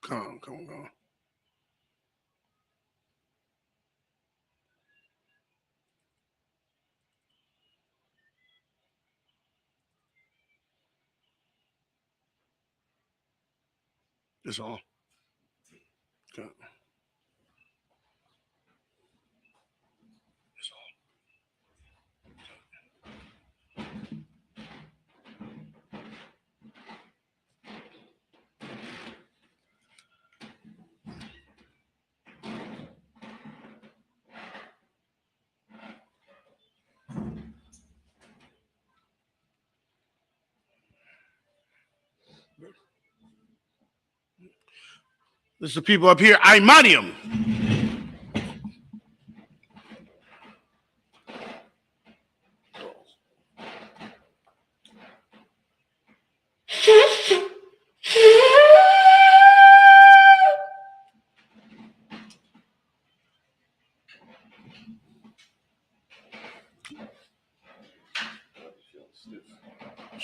Come on. That's all. Come. That's all. This is the people up here. Imanium.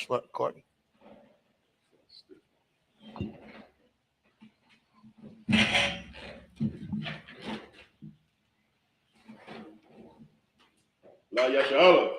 What, Courtney? La Yashala.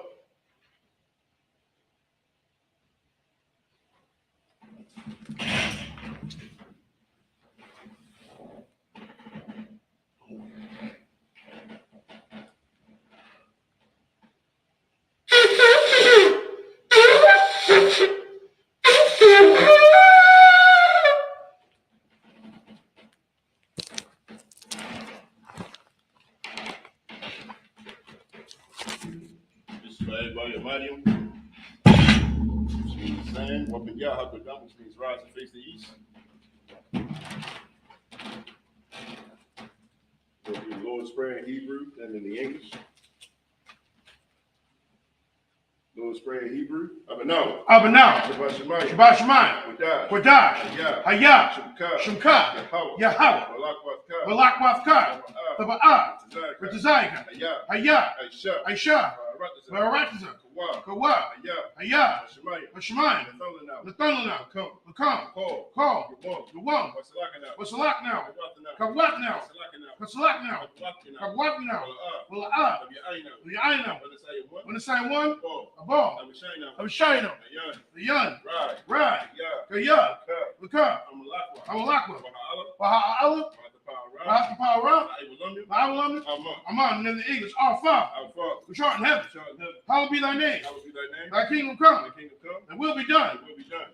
This is for everybody at Medium. Which means saying, what been Yah, which means rise and face the east. There'll be the Lord's Prayer in Hebrew and in the English. Lord's Prayer in Hebrew. Abanaw. Shabbat Shemayim. Wadash. Hayah. Shemka. Yahweh. Malak Wafkar. Taba'ah. Ritazayka. Hayah. Aisha. Baratazah. Kawa. Hayah. Hashemayim. Nathanana. Lakam. Call. Yawam. Wasalak now. Kawat now. Kasalak now. Kawat now. Wala'ah. Yaina. When it's sign one, a ball. Abishayna. Yan. Right. Kaya. Laka. Amalakwa. Baha'ala. Baha'ala. Aman. And in the English, our Father, which art in heaven. Hallowed be thy name. Thy kingdom come. And will be done.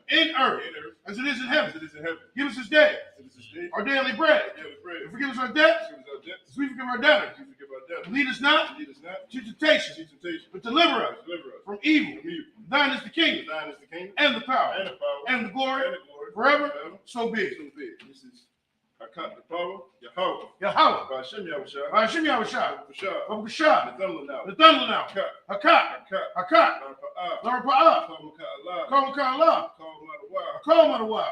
In earth. As it is in heaven. Give us this day. Our daily bread. And forgive us our debts. As we forgive our debtors. Lead us not to temptation, but deliver us from evil. Thine is the kingdom, and the power, and the glory, forever. So be it. This is Hakat the power, Yahweh. Ba'ashem Yahushua. Babakashah. The thunder now. Hakat. Larapa'ah. Kol Maka'Allah. Kol Madawa.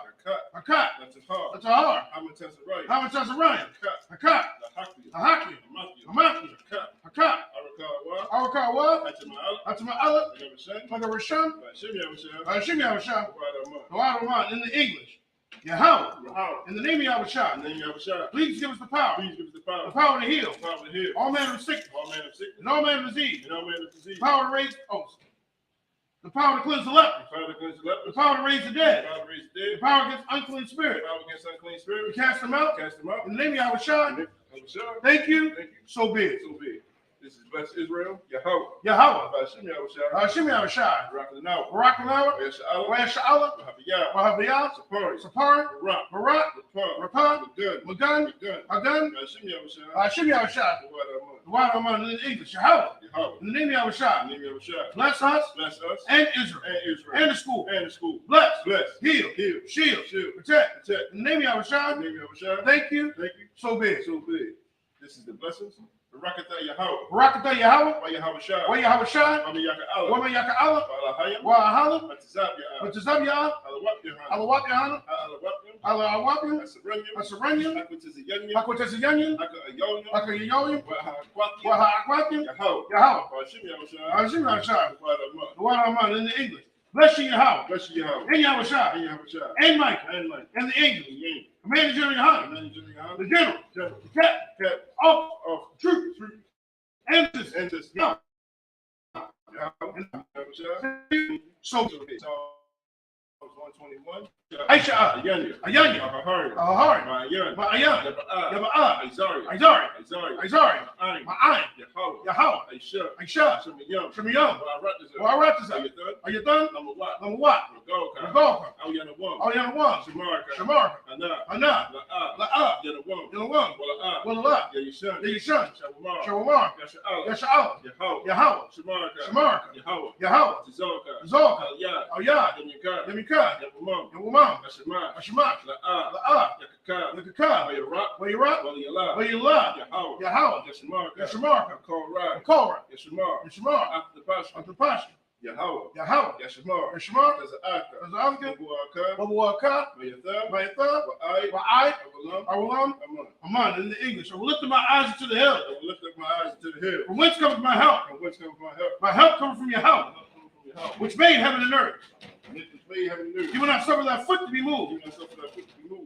Hakat. That's a heart. Hamatasa Ryan. Hakat. Ahaki. Amaki. Hakat. Arakawa. Atama'ala. Magarasham. Ba'ashem Yahushua. The Wadaman in the English. Yahweh. In the name of Yahushua. Please give us the power. The power to heal. All manner of sickness. And all manner of disease. The power to raise the power to cleanse the leper. The power to raise the dead. The power against unclean spirit. We cast them out. In the name of Yahushua. Thank you. So be it. This is Blessed Israel, Yahweh. Ba'ashem Yahushua. Barakanawa. Wayasha'ala. Wahabiyah. Sapari. Barak. Rapah. Magun. Hagun. Ba'ashem Yahushua. The word I'm in English. Yahweh. In the name of Yahushua. Bless us. And Israel. And the school. Bless. Heal. Shield. Protect. In the name of Yahushua. Thank you. So be it. This is the blessings. Barakatah Barakatah Yahweh. Wa Yahushua. Wa Yaka'Allah. Wa Ahala. Batazab Yah. Alawak Yahana. Alawak. Asaranyam. Akwatasa Yanyan. Akayoyim. Wa Ha'akwakim. Yahweh. Ba'ashem Yahushua. The word I'm in the English. Bless you, Yahweh. And Yahushua. And Michael. And the angels. Commander General Yohanan. The general. The captain. Of troops. And this. Soldier. 121. Aisha. Ayanya. Ahari. Ma'ayan. Yaba'ah. Izari. Ma'ayin. Yahweh. Aisha. Shemiyam. Waratiza. Ayathan. Lamawat. Nagolka. Al-Yanawam. Shamarka. Ana. La'a. Yanawam. Walala. Yishan. Shawamar. Yasha'al. Yahweh. Shamarka. Yahweh. Zolka. Al-Yad. Yamika. Yawumam. Ashima. La'a. Yakaka. Wayirat. Wayila. Yahweh. Yashamarka. Korah. Yashamar. After Pasha. Yahweh. Yashamar. Azaka. Babuaka. Mayatha. Wa'ai. Awalam. Aman. In the English. I will lift up my eyes to the hill. From whence cometh my help? My help comes from your help, which made heaven and earth. He will not suffer thy foot to be moved.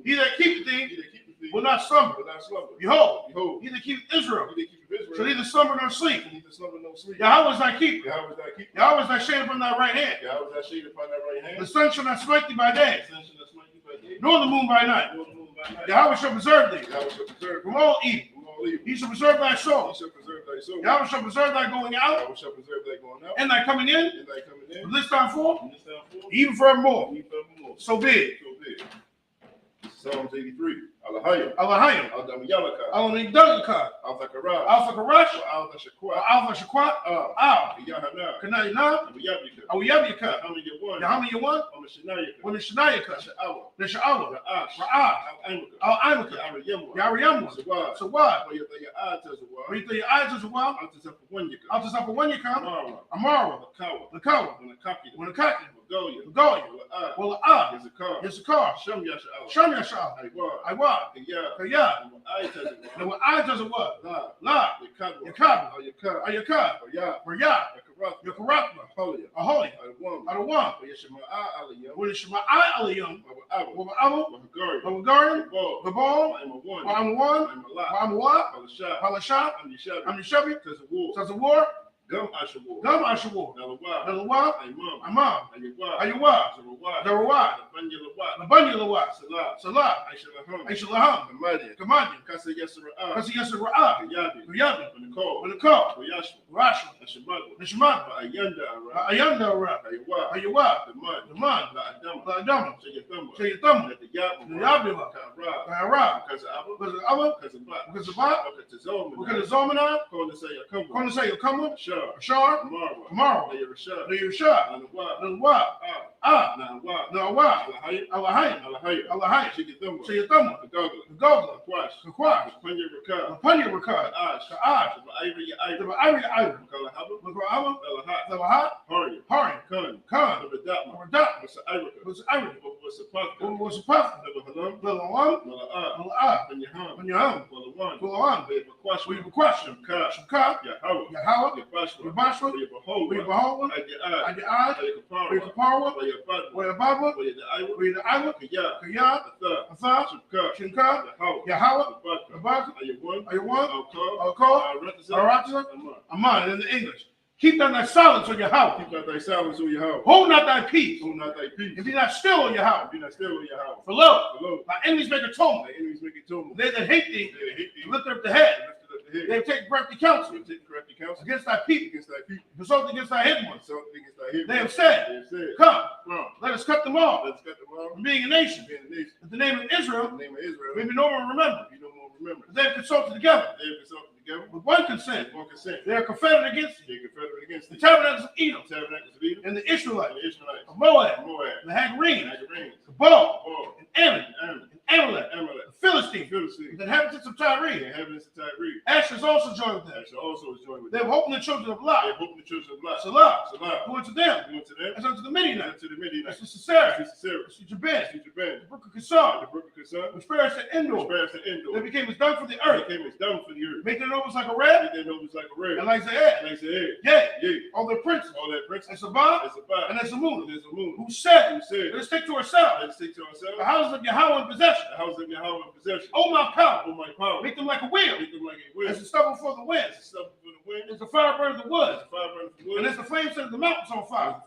He that keepeth thee will not slumber. Behold, he that keepeth Israel shall neither slumber nor sleep. Yahweh is thy keeper. Yahweh is thy shade upon thy right hand. The sun shall not smite thee by day, nor the moon by night. Yahweh shall preserve thee from all evil. He shall preserve thy soul. Yahweh shall preserve thy going out and thy coming in from this time forth, even forevermore. So be it. Psalms 83. Alahayim. Al-Damiyalaka. Al-Zakarash. Al-Zakarash. Al-Shakwat. Al-Shakwat. Al. Yahana. Kanayana. Awiyabika. Yahama Yawan. Shanayaka. The Sha'awa. Ra'ah. Al-Aimaka. Yariyamwa. Sawad. When you throw your eyes as well, out to supper when you come, Amara. The Kawa. When the Kaki. Magoya. Well, is a car. Sham Yashal. Iwa. Kaya. Now, what I does it what? La. Yakab. Ayakab. Raya. Yakarapna. Ahoy. Adawam. When it's Shema Aliyam. Wabagarim. The ball. I'm one. I'm what? Palashah. I'm the Shabby. Says a war. Gum Ashawar. Nalawa. Imam. Ayuwa. Zarawad. Nabunyalawat. Salah. Aishalaham. Kamadi. Kasi Yasara. Kuyabi. When the call. Rasha. Nishmad. Ayanda. Ayuwa. The man. La Adama. Say your thumb. The Yabila. Arab. Because of Bat. Because of Zomana. Going to say you come up. Ashar, tomorrow, the Yerusha, the Wa, Nawa, Alahai, say your thumb, the Gogla, the Quash, the Punya Ash, the Ivy, the Lahat, Hari, Khan, was Ivy, was a puff, the Lam, when you're home, we have a question, Shukah, Yahweh, Bashwa, we behold, at the eye, we Kaparwa, we Ababa, we the Iwa, Kaya, Atha, Shinka, Yahweh, Abaka, Ayuwan, Alcoa, Arata, Aman in the English. Keep not thy silence on your house. Hold not thy peace. And be not still on your house. For lo, thy enemies make atonement. They that hate thee, lift up the head. They have taken crafty counsel against thy people, consult against thy hidden ones. They have said, come, let us cut them off from being a nation. That the name of Israel may be no more remembered. They have consulted together with one consent. They are confederate against the tabernacles of Edom and the Israelites of Moab, the Hagarene, the Baal, and Ammon, and Amalek, the Philistines. Philistines. The inhabitants of Tyre. Asher is also joined with them. They were hoping the children of Lot. Salah. Who unto them? As unto the Midianites. As to Sisera. As to Jabez. The brook of Kishon. Which perished at Endor. They became as dung for the earth. Making it almost like a red. And like Zaed. Yea. All their princes. And Sabbath. And as Amun. Who said, let us take to ourselves the houses of Yahweh in possession. Oh my power. Make them like a wheel. As the stubble for the wind. As the fire burns the wood. And as the flame sets the mountains on fire.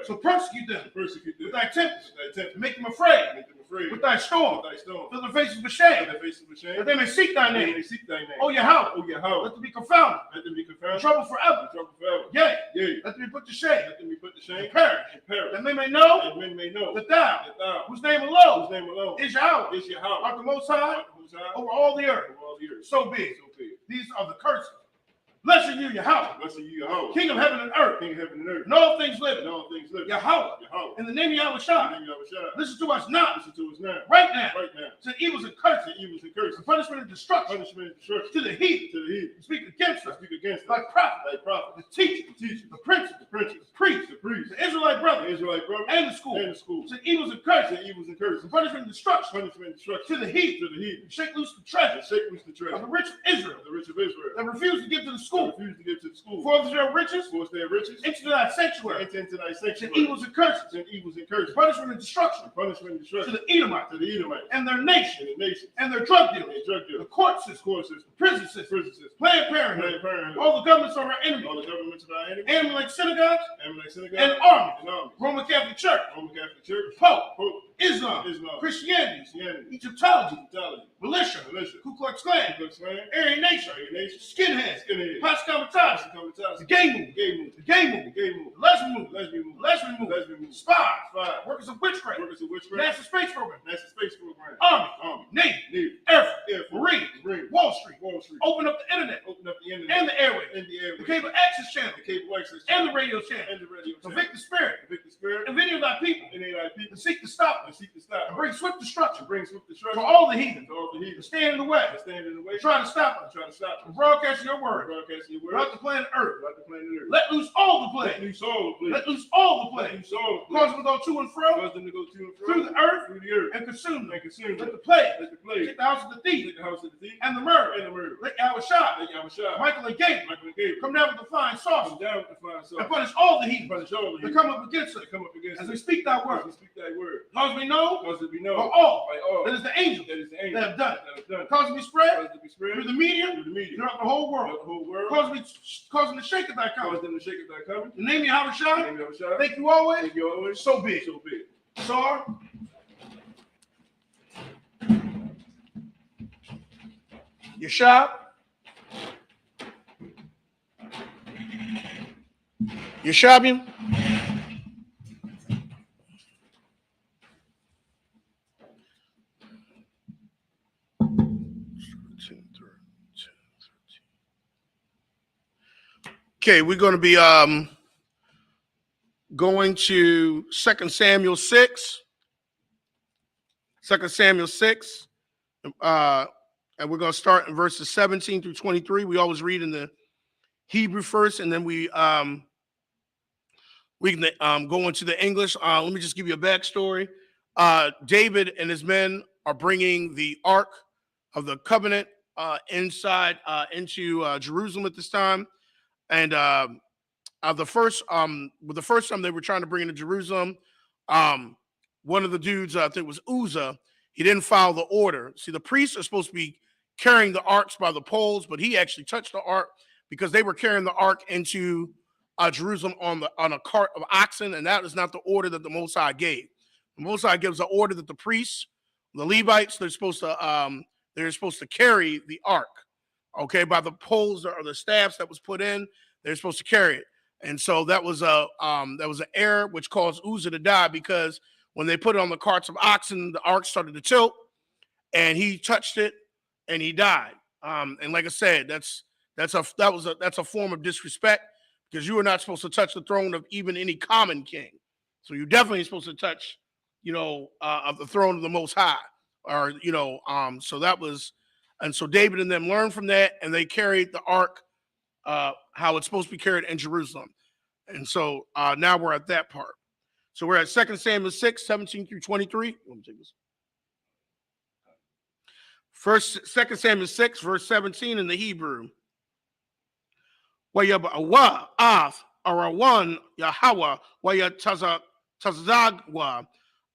So persecute them with thy tempest. Make them afraid with thy storm. Fill their faces with shame. That they may seek thy name. Oh Yahweh. Let them be confounded. In trouble forever. Yea. Let them be put to shame. And perish. That they may know that thou, whose name alone is Yahweh, art the Most High over all the earth. So be it. These are the curses. Blessed you, Yahweh. King of heaven and earth. And all things living. Yahweh. In the name of Yahweh Shai. Listen to us now. Right now. To evils and curses. The punishment and destruction. To the heathen. Speak against us. Like prophet. The teacher. The prince. The priest. The Israelite brother. And the school. To evils and curses. The punishment and destruction. To the heathen. Shake loose the treasure. Of the rich of Israel. That refuse to give to the school. For their riches. Into thy sanctuary. To evils and curses. Punishment and destruction. To the Edomites. And their nation. And their drug dealers. The court system. The prison system. Planned Parenthood. All the governments of our enemies. Amalek synagogues. And armies. Roman Catholic Church. Pope. Islam. Christianity. Egyptology. Militia. Ku Klux Klan. Aryan Nation. Skinheads. Pascalitatis. The gay movement. Lesbian movement. Spies. Workers of witchcraft. NASA Space Program. Army. Navy. Air Force. Marine. Wall Street. Open up the internet. And the airways. The cable access channel. And the radio channel. Convict the spirit. And many of thy people. And seek to stop us. And bring swift destruction. For all the heathen. To stand in the way. Try to stop us. From broadcasting your word. Throughout the planet Earth. Let loose all the plagues. Let loose all the plagues. Cause them to go to and fro. Through the earth. And consume them. Let the plague. Take the house of the thief. And the murder. Let Yahweh Shai. Michael and Gabriel. Come down with the flying saucer. And punish all the heathen. That come up against us. As we speak thy word. Cause we know. By all. That is the angels. That have done it. Cause them to be spread. Through the media. Throughout the whole world. Cause them to shake at thy coming. The name of Yahweh Shai. Thank you always. So be it. Sar. Yeshab. Yeshabim. Okay, we're going to be going to 2 Samuel 6. 2 Samuel 6. And we're going to start in verses 17 through 23. We always read in the Hebrew first, and then we can go into the English. Let me just give you a backstory. David and his men are bringing the Ark of the Covenant into Jerusalem at this time. And the first time they were trying to bring it to Jerusalem, one of the dudes, I think it was Uzzah, he didn't follow the order. See, the priests are supposed to be carrying the arks by the poles, but he actually touched the ark because they were carrying the ark into Jerusalem on a cart of oxen, and that is not the order that the Most High gave. The Most High gives the order that the priests, the Levites, they're supposed to carry the ark, okay, by the poles or the staffs that was put in. They're supposed to carry it, and so that was an error which caused Uzzah to die, because when they put it on the carts of oxen, the ark started to tilt, and he touched it, and he died. And like I said, that's a form of disrespect, because you are not supposed to touch the throne of even any common king. So you're definitely supposed to touch, of the throne of the Most High. or so that was, and so David and them learned from that, and they carried the ark how it's supposed to be carried in Jerusalem. And so now we're at that part. So we're at 2 Samuel 6, 17 through 23. Let me take this. First, 2 Samuel 6, verse 17 in the Hebrew. Wa af arawan Yahweh waya tazagwa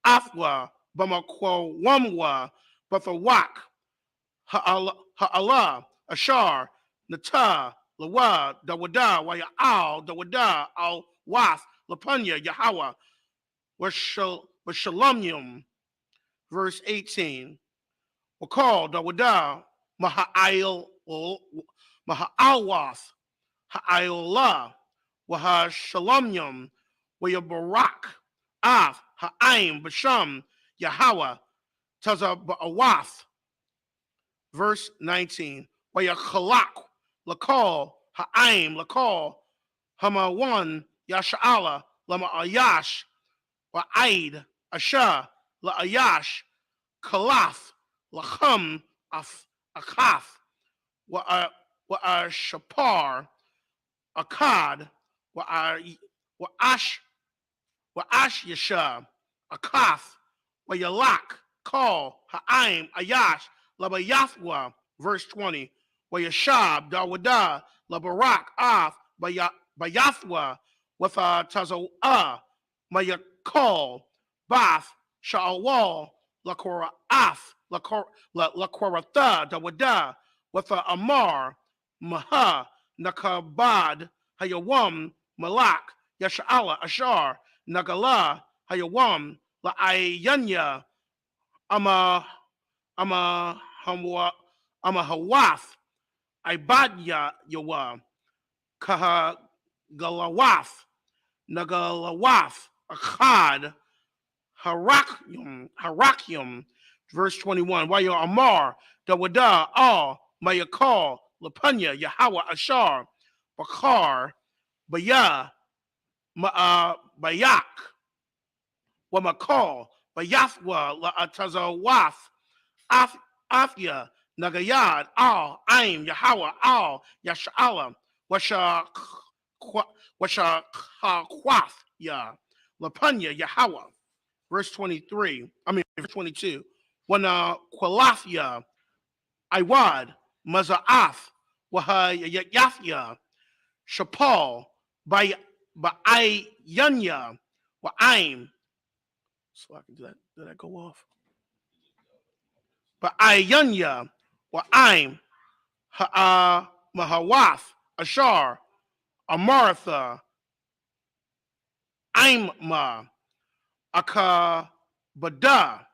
afwa bamakwa wamwa bathawak ha'ala ashar nata lawa dawada waya al dawada al wath lapanya Yahweh washalamyum. Verse 18. Wakal dawada maha'alwath ha'ayolah wahashalamyum wayabarak af ha'aim basham Yahweh tazaba'awath. Verse 19. Wayachalak lakal ha'aim lakal hamawan yasha'ala lama ayash wa'aid asha la'ayash kalath lacham akath wa'ashapar akad wa'ash yasha akath wa'yalak call ha'aim ayash labayathwa. Verse 20. Wa'yashab dawada labarak af bayathwa with a tazoah mayakol bath sha'awal lakora af lakorata dawada with a amar maha nakabad hayawam malak yasha'ala ashar nagala hayawam la'ayanya ama hawath ibadya yawa kaha galawath nagalawath achad harakyum. Verse 21. Waya amar dawada al mayakal lapanya Yahweh ashar bakar baya bayak wamakal bayathwa la'atazawath afya nagayad al aim Yahweh al yasha'ala washakwath ya lapanya Yahweh. Verse 23. Verse 22. Wana kwalathya iwad maza'ath wahayathya shapal ba'ayanya wa'aim. So I can do that. Did that go off? Ba'ayanya wa'aim mahawath ashar amartha aimma akabada.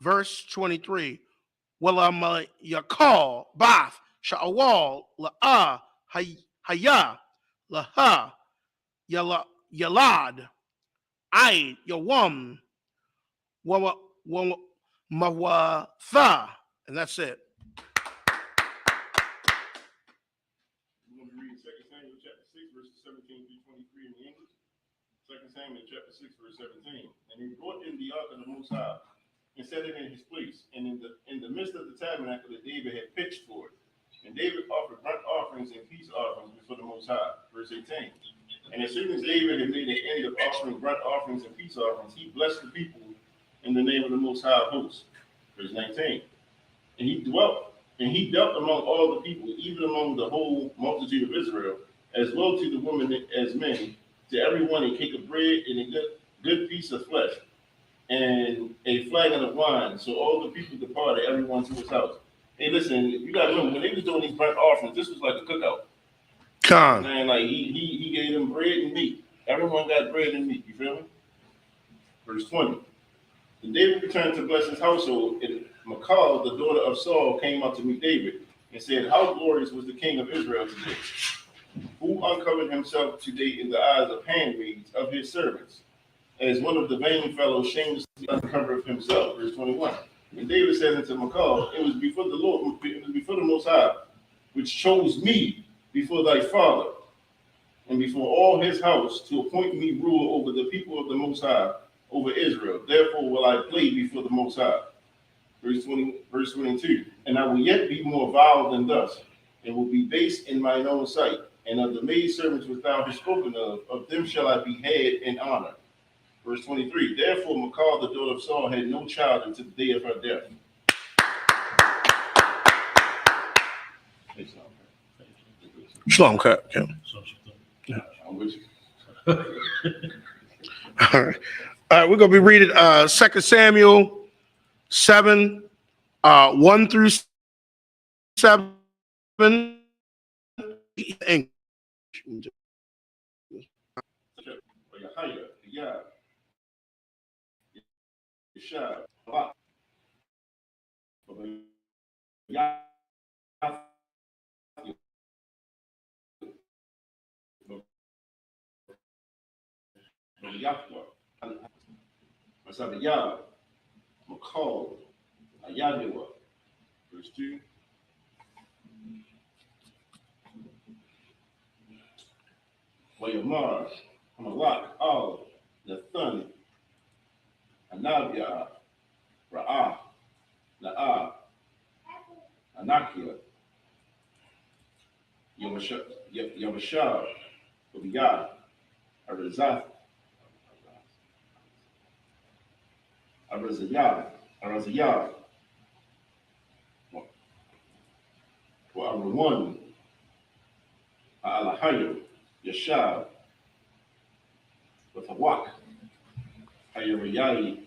Verse 23. Wala yakal bath sha'awal la'a haya laha yalad ay yawam mawatha. And that's it. You want to read 2 Samuel chapter 6, verses 17 through 23 in the English? 2 Samuel chapter 6, verse 17. And he brought in the ark of the Most High and set it in his place, and in the midst of the tabernacle that David had pitched for it. And David offered burnt offerings and peace offerings before the Most High. Verse 18. And as soon as David had made an end of offering burnt offerings and peace offerings, he blessed the people in the name of the Most High of hosts. Verse 19. And he dealt among all the people, even among the whole multitude of Israel, as well to the women as men, to everyone a cake of bread and a good piece of flesh, and a flagon of wine. So all the people departed, everyone to his house. Hey, listen, you got to remember, when they was doing these burnt offerings, this was like a cookout. And like he gave them bread and meat. Everyone got bread and meat. You feel me? Verse 20. And David returned to bless his household, and Michal, the daughter of Saul, came out to meet David and said, "How glorious was the king of Israel today, who uncovered himself today in the eyes of handmaids of his servants, as one of the vain fellows shamelessly uncovered himself." Verse 21. And David said unto Michal, "It was before the Lord, it was before the Most High, which chose me before thy father, and before all his house, to appoint me ruler over the people of the Most High, over Israel. Therefore will I play before the Most High." Verse 22. And I will yet be more vile than thus, and will be base in mine own sight. And of the maidservants which thou hast spoken of them shall I be had in honor. Verse 23. Therefore Michal, the daughter of Saul, had no child until the day of her death. Shalom, cut. Yeah. I'm with you. All right. We're going to be reading 2 Samuel 7, 1 through 7. Michal, Ayadua. Verse 2. Wayamar, Hamalak, Al, Nathan, Anabia, Ra'ah, Na'ah, Anakia, Yamashab, Ubiyah, Arazayah, Wa'arawan, Alahayu, Yashab, Wathawak, Ayariyaya,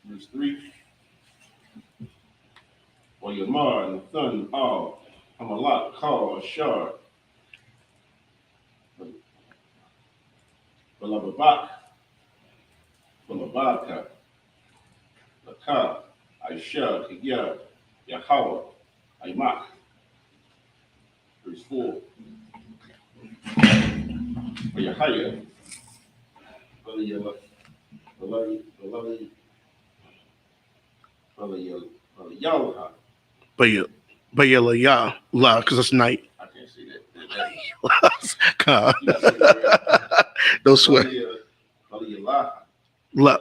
verse 3. Wayamar, Nathan, Al, Hamalak, Kal, Ashar, Balababak, Balabaka, Laka, Aisha, Kiyah, Yahweh, Aimak. Verse 4. Yahaya, Bayala, la, because it's night. I can't see that. God. You gotta say that right. Don't sweat. La,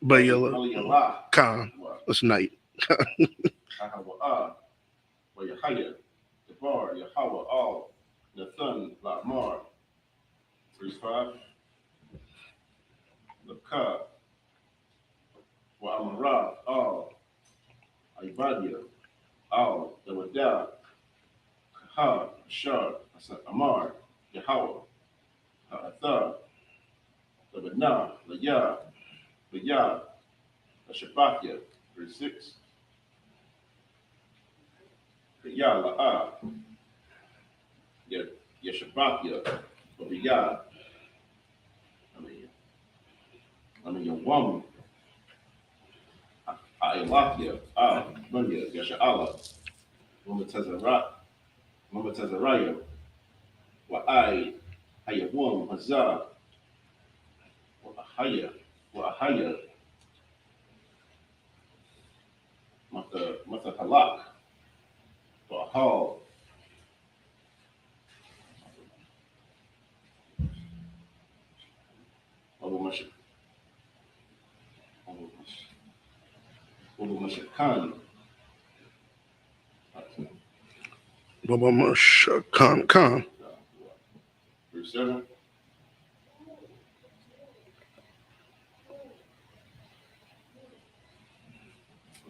Bayala, Khan. It's night. Yahweh, Yahaya, Debar, Yahweh, Al, Nathan, Lamar. Verse 5. Laka, Wa'amara, Al, Ibadia, Al, Dawada, Kaha, Ashar, Amar, Yahweh, Ha'athar, Labana, Laya, Laya, Ashabakia. Verse 6. Kaya, La'a, Yeshabakia, Laya, your woman, Ailakia, Munya, Yasha'ala, Mama Tazaraya, Wa'ai, Hayawam, Hazar, Wa'ahaya, Mata Halak, Wa'ahal, Mashakan. Khan. Verse 7.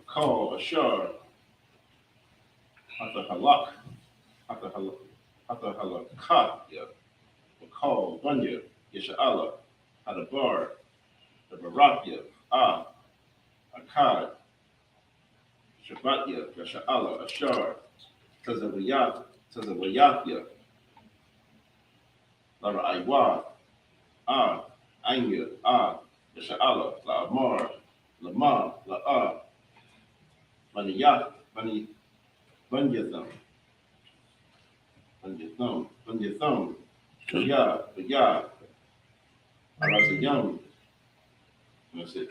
Call Ashar, Hata Halak, Hata Halakat, Call Bunya, Yesha'ala, Hadabar, the Barakia, Akkad, Shabbatya, Yasha'ala, Ashar, Tazawayatya, Lara Aiwa, Anya, Yasha'ala, La Amar, Lama, La Maniyat, Bunyatham, Ya, Arazayam. That's it.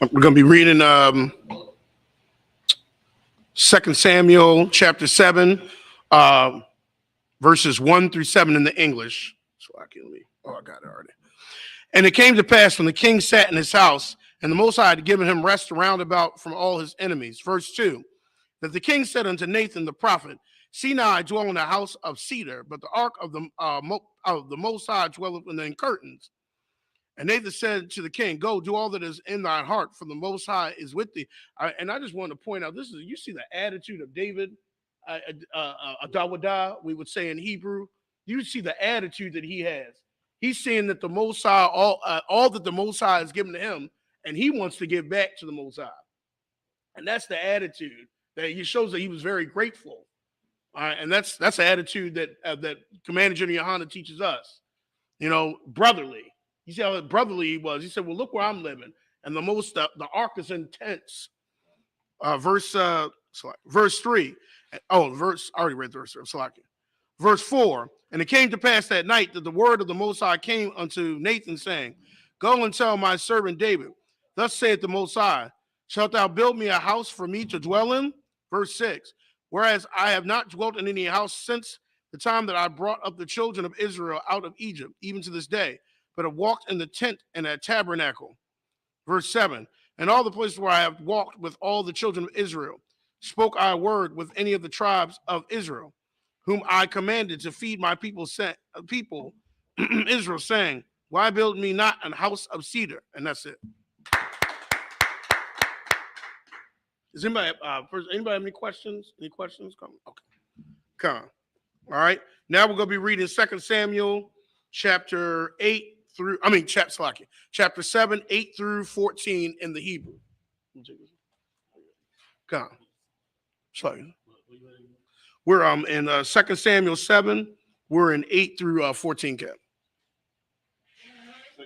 We're going to be reading 2 Samuel chapter 7, verses 1 through 7 in the English. So I can leave. Oh, I got it already. And it came to pass when the king sat in his house, and the Most High had given him rest round about from all his enemies. Verse 2, that the king said unto Nathan the prophet, See now, I dwell in a house of cedar, but the ark of the Most High dwelleth within curtains. And Nathan said to the king, Go, do all that is in thine heart, for the Most High is with thee. And I just want to point out, you see the attitude of David, Adawadah, we would say in Hebrew. You see the attitude that he has. He's saying that the Most High, all that the Most High has given to him, and he wants to give back to the Most High. And that's the attitude that he shows that he was very grateful. And that's the attitude that Commander General Yohana teaches us. Brotherly. You see how brotherly he was. He said, "Well, look where I'm living, and the ark is in tents." Verse 3. I already read verse 3. Verse 4. And it came to pass that night that the word of the Most High came unto Nathan, saying, Go and tell my servant David, Thus saith the Most High, Shalt thou build me a house for me to dwell in? Verse 6. Whereas I have not dwelt in any house since the time that I brought up the children of Israel out of Egypt, even to this day, but have walked in the tent and a tabernacle. Verse 7. And all the places where I have walked with all the children of Israel, spoke I a word with any of the tribes of Israel, whom I commanded to feed my people Israel, saying, Why build me not an house of cedar? And that's it. Does anybody have any questions? Any questions? Come. Okay. Come. All right. Now we're going to be reading 2 Samuel chapter 7, 8 through 14 in the Hebrew. Come. Sorry. We're in 2 Samuel 7. We're in 8 through 14, Cap. 2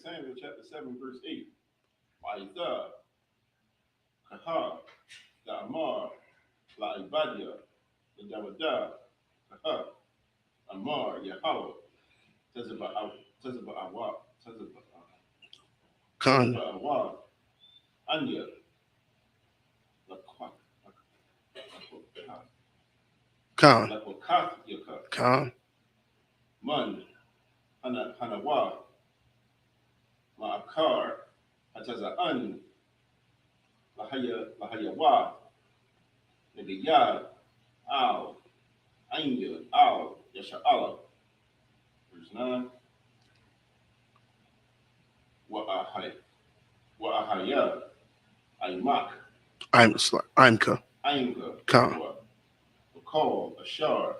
Samuel chapter 7, verse 8. Wa'itha, Kaha, Da'amar, La'ibadia, the Dawadah, Kaha, Amar, Yahweh, Tezaba'awa, Anya, Khan, Man, Hanawa, Ma'akar, Hataza'an, Lahayawa, Nagayad, Al, Anya, Al, Yasha'ala. Verse 9. Wa'ahaya, Aimak, Imka, Khan, Bakal, Ashar,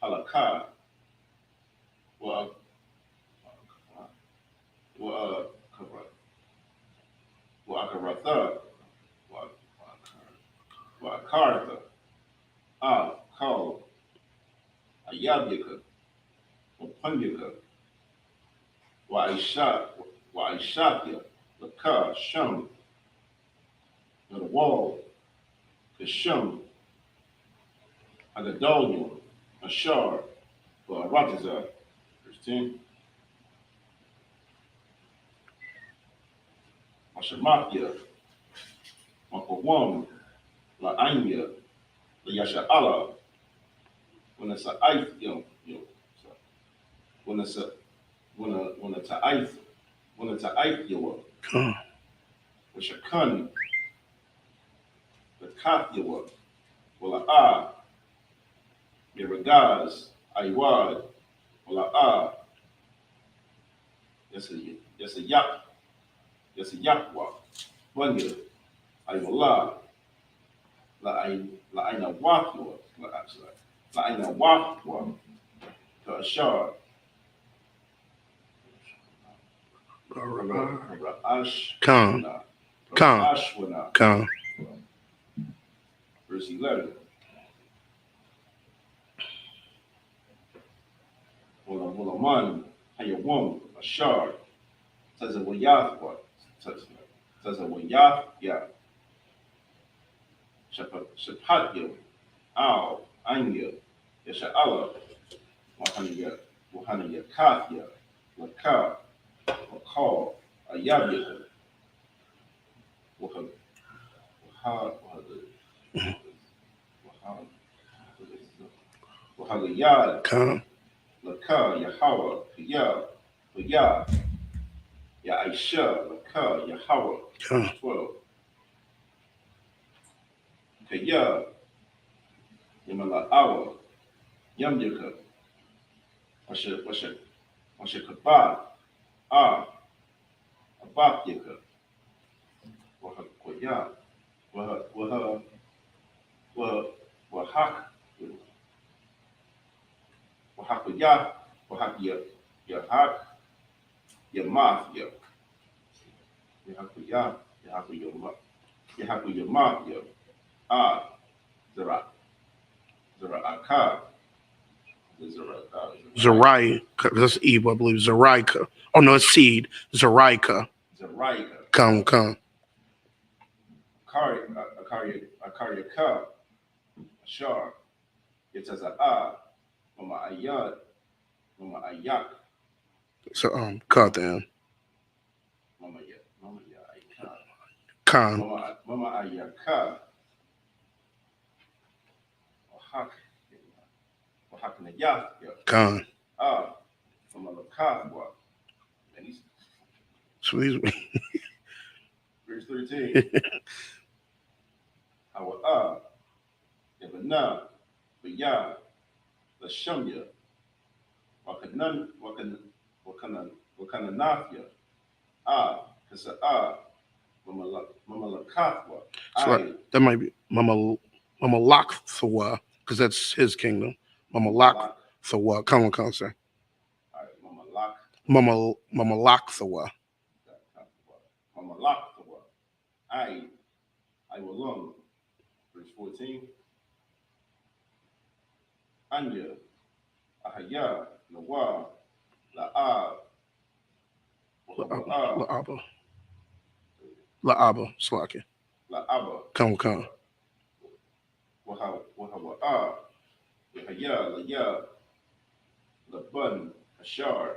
Halakah, Wa'akaratha, Wa'akartha, Kal, Ayabyaka, Wapunyaka, Wa'ishakya, Laka, Shum, the wall, Kashum, Agadolium, Ashar, Ratiza. Verse 10. Mashamakya, Makawam, La'anya, Yasha'ala, when it's a ice, when it's a ice, which a kun, the Kathyawa, Wala Miragaz, Aiwad, Wala yes a Yakwa, Bunya, Aiwala, La'ina Wakwa, La'ina Wakwa, to Ashar, Khan. Verse 11. Walaman, Hayawam, Ashar, Tazawayah, Ya, Shapatya, Al, Anya, Yasha'ala, Wahana Kathya, Laka, Wakal, Ayabyaka, Wahaliyah, Come. Laka, Yahweh, Yah, Ya'isha, Laka, Yahweh, Come. 12. Kaya, Yamala Awa, Yam Yaka, Washa Kaba, Abak Yaka, Wahakoya, Wahak, Wahakoya, Wahak Yahak, Yamath Yak, Yahakoya, Yamath Yak, Zara, Zara'aka, Zerai. That's Eve, I believe. Zeraika. Oh, no, it's seed. Zeraika. Zaraika, Come. Akariyaka, Ashar, Yetaza'a, Mama Ayad, Mama Ayak, So, cut down. Mama Ayaka, Come. Mama Ayaka, Wahak Come. Mama Lakabwa, and he's So these. verse 13. Hawa Yabana, Baya, Lashamya, Wakananafya, Kasa, Mama Lakatwa, So that might be Mama Lakthwa, because that's his kingdom. Mama Lakthwa. Come on, sir. Mama Lakthwa. Mama Lakatwa, I will long. Verse 14. Anya, Ahaya, Lawa, La'ab, La'aba. Slaki. La'aba, Come. Wahawa'a, Yahaya, Laya, Laban, Ashar,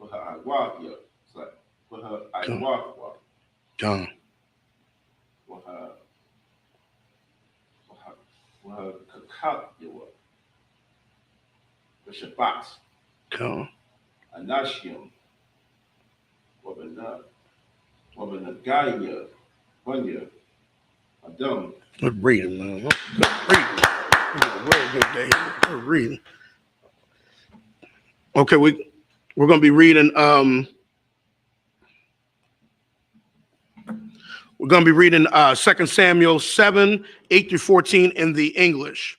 Waha'awafya, Waha'awafwa, Come. Waha'kakatyawa, the Shabbat, Come. Anashim, Wabanagaya, Bunya, Adam. Good reading, man. Good reading. Real good day. Good reading. Okay, we're going to be reading. We're going to be reading 2 Samuel 7, 8 through 14 in the English.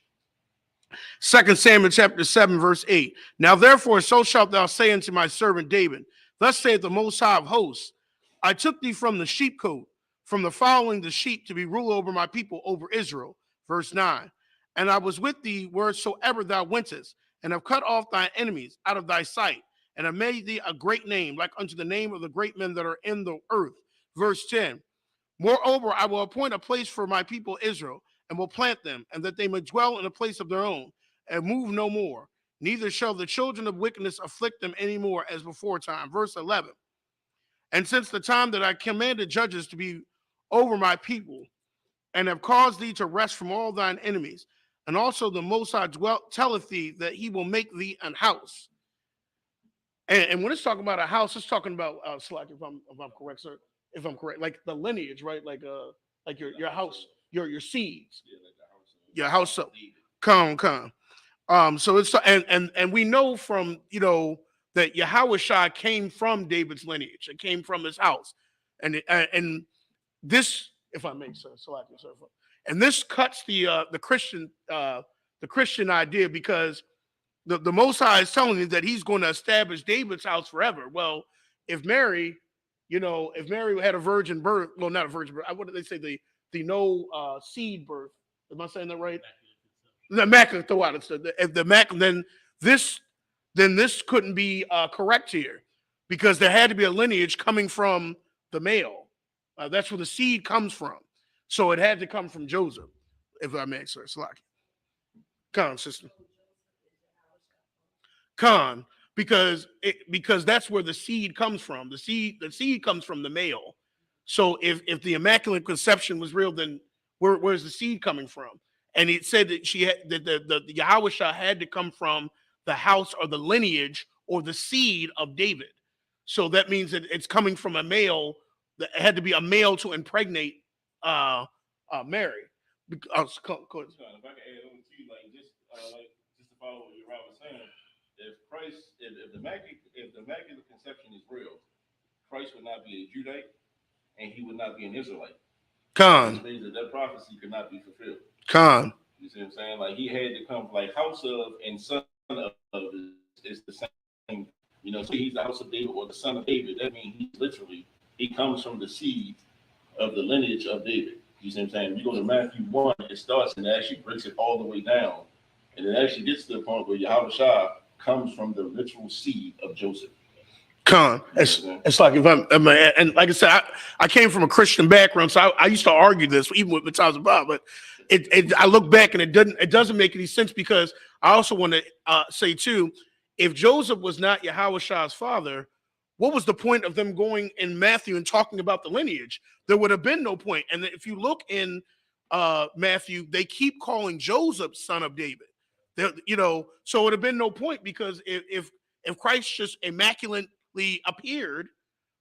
2 Samuel chapter 7, verse 8. Now therefore, so shalt thou say unto my servant David, thus saith the Most High of hosts, I took thee from the sheepcote, from the following the sheep, to be ruler over my people, over Israel. Verse 9. And I was with thee wheresoever thou wentest, and have cut off thy enemies out of thy sight, and have made thee a great name, like unto the name of the great men that are in the earth. Verse 10. Moreover, I will appoint a place for my people Israel, and will plant them, and that they may dwell in a place of their own, and move no more. Neither shall the children of wickedness afflict them any more as before time. Verse 11. And since the time that I commanded judges to be over my people, and have caused thee to rest from all thine enemies, and also the Most High telleth thee that he will make thee an house. And when it's talking about a house, it's talking about Slack, if I'm correct, sir. If I'm correct, like the lineage, right? Like your house, your seeds, your house. So come. So it's and we know from that Yahushua came from David's lineage. It came from his house, and this, if I may, sir, and this cuts the Christian idea, because the Most High is telling you that he's going to establish David's house forever. Well, if Mary had a virgin birth, well, not a virgin birth, what did they say? The no seed birth. Am I saying that right? The Immaculate throughout it. If the then this couldn't be correct here, because there had to be a lineage coming from the male. That's where the seed comes from. So it had to come from Joseph, if I may, sir. Slack. Come, sister. Khan, because that's where the seed comes from. The seed comes from the male. So if the Immaculate Conception was real, then where's the seed coming from? And it said that she had that the Yahushua had to come from the house or the lineage or the seed of David. So that means that it's coming from a male. That it had to be a male to impregnate Mary. Because, If I can add on to you, just to follow what Rob was saying, if the Immaculate Conception is real, Christ would not be a Judite, and he would not be an Israelite. Which means that prophecy could not be fulfilled. You see what I'm saying? Like he had to come, like house of and son of is the same. You know, so he's the house of David or the son of David. That means he comes from the seed of the lineage of David. You see what I'm saying? You go to Matthew 1, it starts and it actually breaks it all the way down. And it actually gets to the point where Yahushua comes from the literal seed of Joseph. It's like if and like I said, I came from a Christian background, so I used to argue this even with Matthias Bob, but I look back and it doesn't make any sense, because I also want to say too, if Joseph was not Yahushua's father, what was the point of them going in Matthew and talking about the lineage? There would have been no point. And if you look in Matthew, they keep calling Joseph son of David. You know, so it would have been no point, because if Christ just immaculately appeared,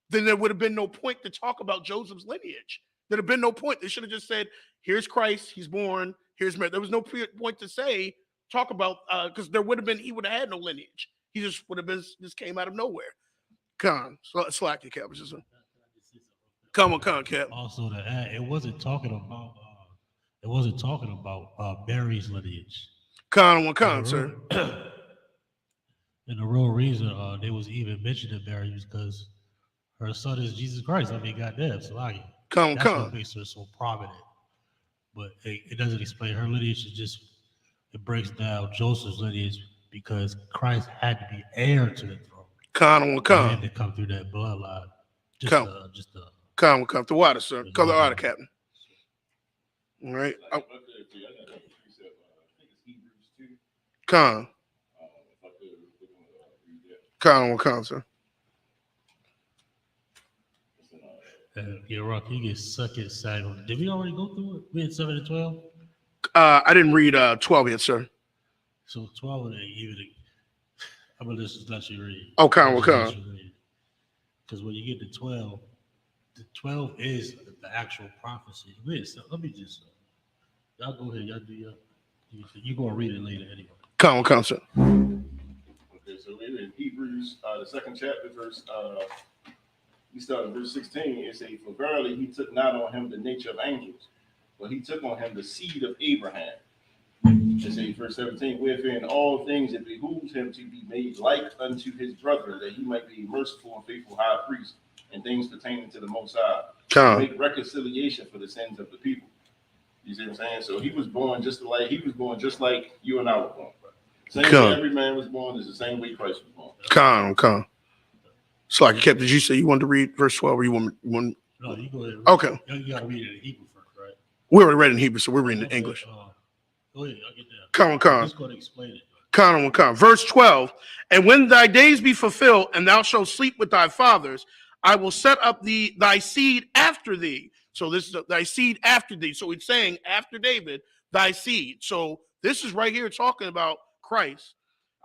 then there would have been no point to talk about Joseph's lineage. There'd have been no point. They should have just said, here's Christ, he's born, here's Mary. There was no point to talk about, because he would have had no lineage. He just would have been, just came out of nowhere. Slack your Cap. Come on, Cap. Also, to add, it wasn't talking about Mary's lineage. Sir. And the real reason they was even mentioning Mary was because her son is Jesus Christ. I mean, goddamn, so like, that's what makes her so prominent. But it doesn't explain her lineage. It breaks down Joseph's lineage, because Christ had to be heir to the throne. He had to come through that bloodline. Come through water, sir. Come the water, Captain. All right. Come, sir. Yeah, Rock, you get suck it, sag. Did we already go through it? We had 7 to 12. I didn't read 12 yet, sir. So 12 ain't even. I'm gonna just let you read. Because when you get to 12, the 12 is the actual prophecy. Wait, so let me just. Y'all go ahead. Y'all do your. You gonna read it later anyway. Come, sir. Okay, so in Hebrews, the second chapter, we start in verse 16. It says, "For verily he took not on him the nature of angels, but he took on him the seed of Abraham." It says, verse 17, "Wherefore in all things it behooves him to be made like unto his brethren, that he might be merciful and faithful high priest, and things pertaining to the Most High, to make reconciliation for the sins of the people." You see what I'm saying? So he was born just like you and I were born. Same way every man was born is the same way Christ was born. So like, did you say you wanted to read verse 12, or you want? No, you go ahead. Okay. You gotta read it in Hebrew first, right? We already read in Hebrew, so we're reading in English. Go ahead, I'll get that. I'm just gonna explain it. Verse 12, "And when thy days be fulfilled, and thou shalt sleep with thy fathers, I will set up thy seed after thee." So this is thy seed after thee. So it's saying after David, thy seed. So this is right here talking about Christ.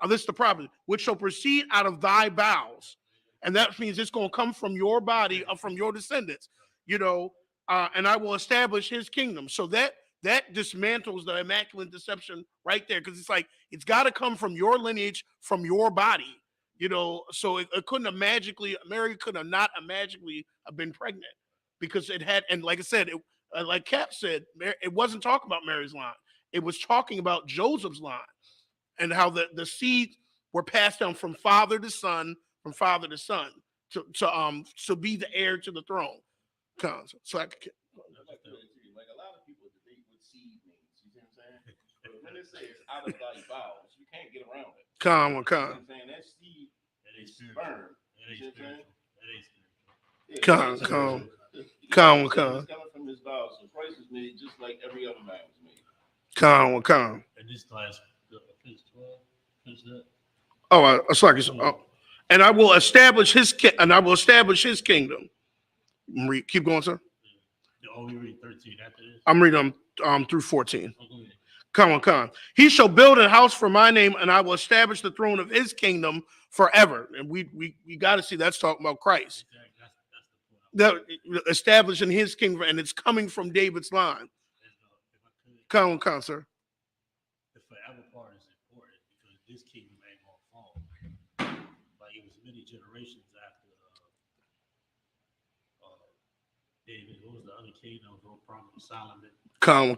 This is the prophet, "which shall proceed out of thy bowels." And that means it's going to come from your body, or from your descendants, you know, and I will establish his kingdom. So that dismantles the Immaculate Deception right there, because it's like, it's got to come from your lineage, from your body, you know. So it couldn't have Mary could have not magically have been pregnant, because it had, and like I said, like Cap said, it wasn't talking about Mary's line. It was talking about Joseph's line, and how the seeds were passed down from father to son, to be the heir to the throne. So like a lot of people debate what seed means. You see what I'm saying? But when it says out of thy bowels, you can't get around it. You know what I'm saying? That seed is sperm. You see what I'm saying? It's coming from his bowels. So Christ was made just like every other man was made. And this last page 12, finish that. It's like it's. And I will establish his kingdom. Keep going, sir. Oh, you read 13 after this? I'm reading through 14. Come on. He shall build a house for my name, and I will establish the throne of his kingdom forever. And we got to see that's talking about Christ. That establishing his kingdom, and it's coming from David's line. Come on, sir. The forever part is important because this kingdom ain't gonna fall. Like it was many generations after David. What was the other kingdom? No problem with Solomon. Come.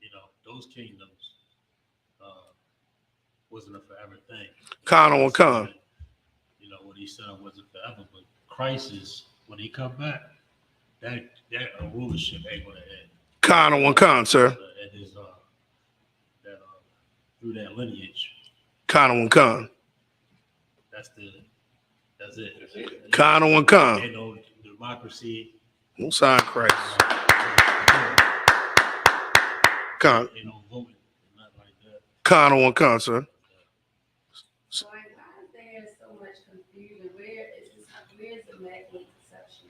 You know, those kingdoms wasn't a forever thing. Come. You know, what he said wasn't forever, but Christ is when he come back, that rulership ain't gonna end. Con, sir. And his through that lineage. Con. That's it. Con. Ain't no democracy. No sign Christ. Con. Ain't no voting, nothing like that. Con, sir. Why is there so much confusion? Where's the immaculate conception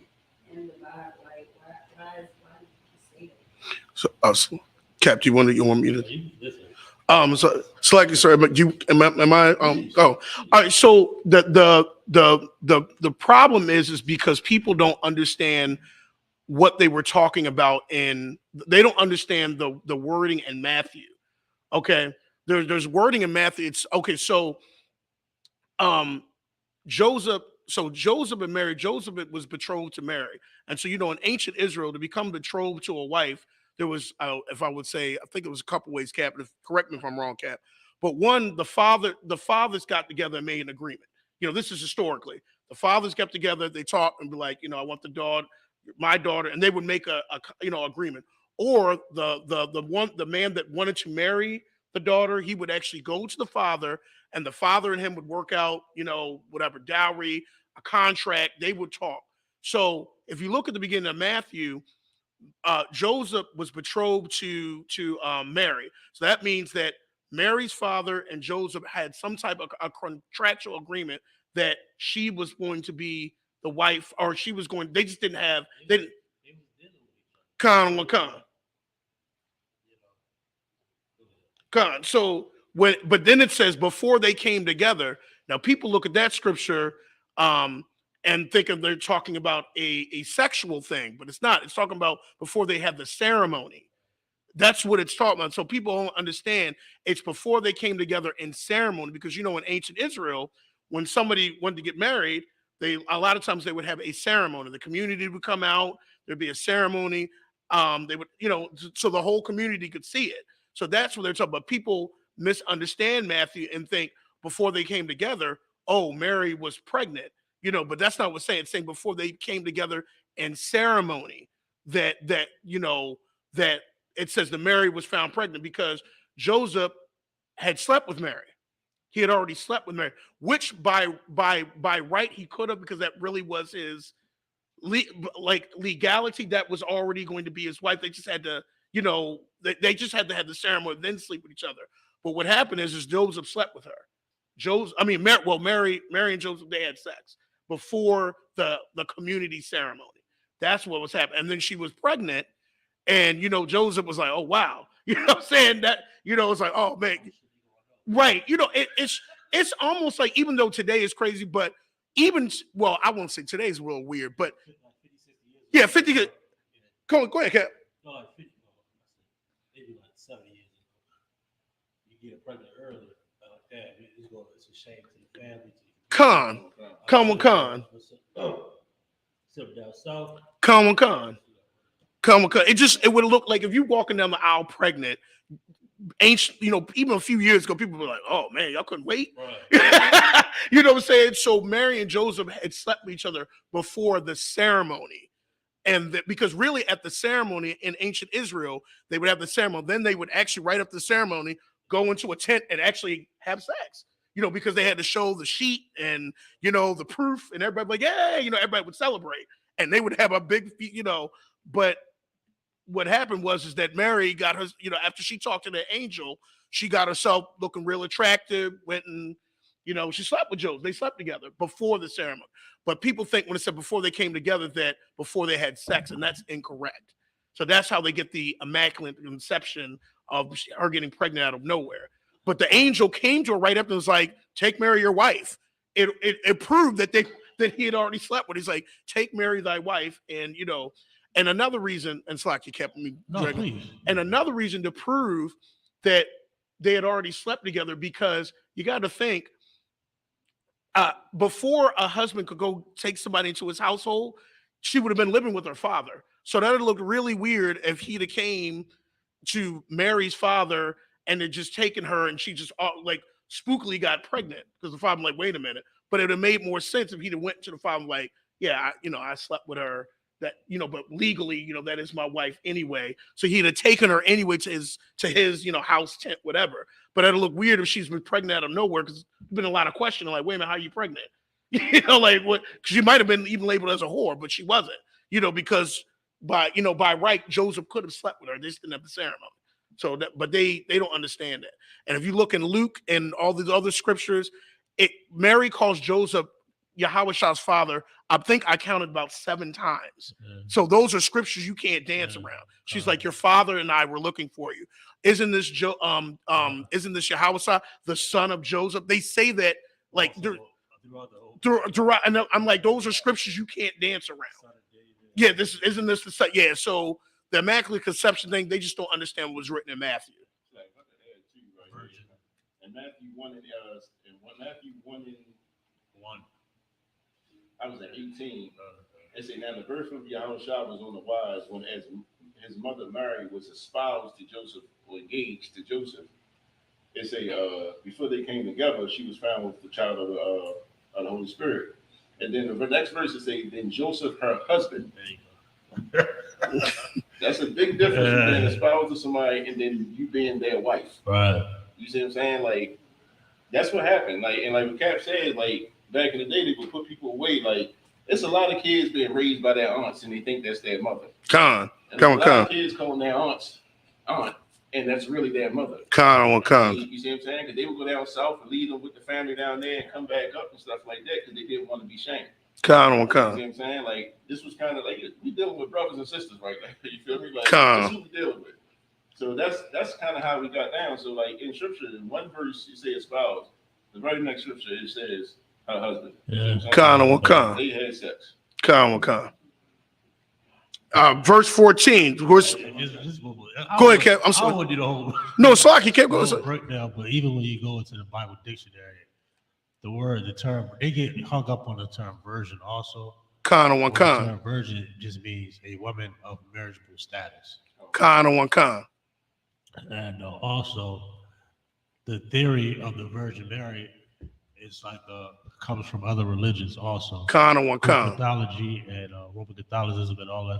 in the Bible? Like, why do you say that? So, Cap, you want me to? So like you sorry, but you am I all right. So the problem is because people don't understand what they were talking about, and they don't understand the wording in Matthew. Okay, there's wording in Matthew. It's okay. So Joseph and Mary. Joseph was betrothed to Mary, and so in ancient Israel, to become betrothed to a wife, there was, if I would say, I think it was a couple ways, Cap. Correct me if I'm wrong, Cap. But one, the fathers got together and made an agreement. This is historically. The fathers got together, they talked and be like, I want my daughter, and they would make a agreement. Or the man that wanted to marry the daughter, he would actually go to the father, and the father and him would work out, whatever dowry, a contract. They would talk. So if you look at the beginning of Matthew, Joseph was betrothed to Mary. So that means that Mary's father and Joseph had some type of a contractual agreement that she was going to be the wife, or she was going. They just didn't have. They didn't. Con. So but then it says before they came together. Now people look at that scripture and think they're talking about a sexual thing, but it's not. It's talking about before they had the ceremony. That's what it's talking about. So people don't understand it's before they came together in ceremony, because in ancient Israel, when somebody wanted to get married, a lot of times they would have a ceremony. The community would come out, there'd be a ceremony. They would, so the whole community could see it. So that's what they're talking about. People misunderstand Matthew and think before they came together, oh, Mary was pregnant, but that's not what it's saying. It's saying before they came together in ceremony, that it says that Mary was found pregnant because Joseph had slept with Mary. He had already slept with Mary, which by right he could have, because that really was his legality. That was already going to be his wife. They just had to, they just had to have the ceremony, then sleep with each other. But what happened is Joseph slept with her. Mary and Joseph, they had sex before the community ceremony. That's what was happening. And then she was pregnant. And, Joseph was like, oh, wow. What I'm saying? That, it's like, oh, man. Right. It's almost like, even though today is crazy, but I won't say today's a little weird, but yeah, 50 years. Go ahead, Cap. No, like 50, maybe like 70 years ago. You get pregnant early, like that. It's a shame to the family. Con. Sit down south. Con. It would look like if you walking down the aisle pregnant, ancient, even a few years ago, people were like, oh man, y'all couldn't wait. Right. You know what I'm saying? So Mary and Joseph had slept with each other before the ceremony. And because really at the ceremony in ancient Israel, they would have the ceremony. Then they would actually, right up the ceremony, go into a tent and actually have sex. Because they had to show the sheet and, the proof, and everybody like, yeah, everybody would celebrate. And they would have a big, but what happened was that Mary got her, after she talked to the angel, she got herself looking real attractive, went and, she slept with Joseph. They slept together before the ceremony. But people think when it said before they came together that before they had sex, and that's incorrect. So that's how they get the immaculate conception of her getting pregnant out of nowhere. But the angel came to her right after and was like, take Mary, your wife. It proved that he had already slept with. He's like, take Mary, thy wife. And, and another reason, and Slack, you kept me dragging. And another reason to prove that they had already slept together, because you got to think, before a husband could go take somebody into his household, she would have been living with her father. So that would look really weird if he'd have came to Mary's father and had just taken her and she just like spookily got pregnant, because the father like, wait a minute. But it would have made more sense if he'd have went to the father like, yeah, I slept with her, that, but legally, that is my wife anyway. So he'd have taken her anyway to his house, tent, whatever. But it'll look weird if she's been pregnant out of nowhere, because there's been a lot of questioning, like, wait a minute, how are you pregnant? Like what? Because she might have been even labeled as a whore, but she wasn't, because by right, Joseph could have slept with her. They just didn't have the ceremony. So but they don't understand that. And if you look in Luke and all these other scriptures, Mary calls Joseph Yahweh's father. I think I counted about 7 times. So those are scriptures you can't dance around. She's like, your father and I were looking for you. Isn't this isn't this Yahweh, the son of Joseph? They say that like throughout, and I'm like, those are scriptures you can't dance around. Yeah, isn't this the son? Yeah, so the Immaculate Conception thing, they just don't understand what was written in Matthew. And Matthew 1 and 1. I was at 18. They say, now the birth of Yahweh was on the wise when, as his mother Mary was espoused to Joseph, or engaged to Joseph. They say before they came together, she was found with the child of the Holy Spirit. And then the next verse is say, then Joseph, her husband. That's a big difference from being espoused to somebody and then you being their wife. Right. You see what I'm saying? Like, that's what happened. Like, and like what Cap said, like back in the day, they would put people away. Like, it's a lot of kids being raised by their aunts and they think that's their mother. A lot of kids calling their aunts aunt, and that's really their mother. You see what I'm saying? Because they would go down south and leave them with the family down there and come back up and stuff like that because they didn't want to be shamed. You see what I'm saying? Like, this was kind of like, we dealing with brothers and sisters right now. You feel me? Like, that's who we dealing with. So that's kind of how we got down. So like in scripture, in one verse you say espoused, the very next scripture it says her husband. Yeah. They had sex. Verse 14. Go ahead, Kev. I'm sorry. I want you to hold. No, so I can keep going. Breakdown, but even when you go into the Bible dictionary, the term, they get hung up on the term virgin also. The term virgin just means a woman of marriageable status. And also, the theory of the Virgin Mary is like comes from other religions also. Catholicism and Roman Catholicism and all that.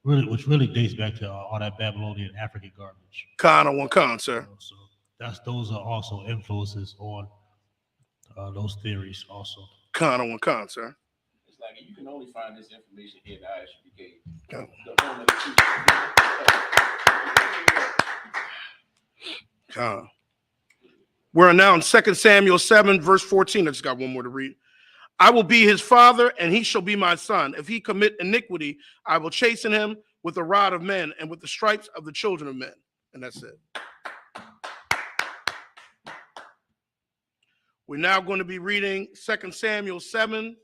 Which really dates back to all that Babylonian African garbage. Sir. So those are also influences on those theories also. Sir. It's like you can only find this information here in the ISUPK. We're now in 2 Samuel 7, verse 14. I just got one more to read. I will be his father, and he shall be my son. If he commit iniquity, I will chasten him with the rod of men and with the stripes of the children of men. And that's it. We're now going to be reading 2 Samuel 7,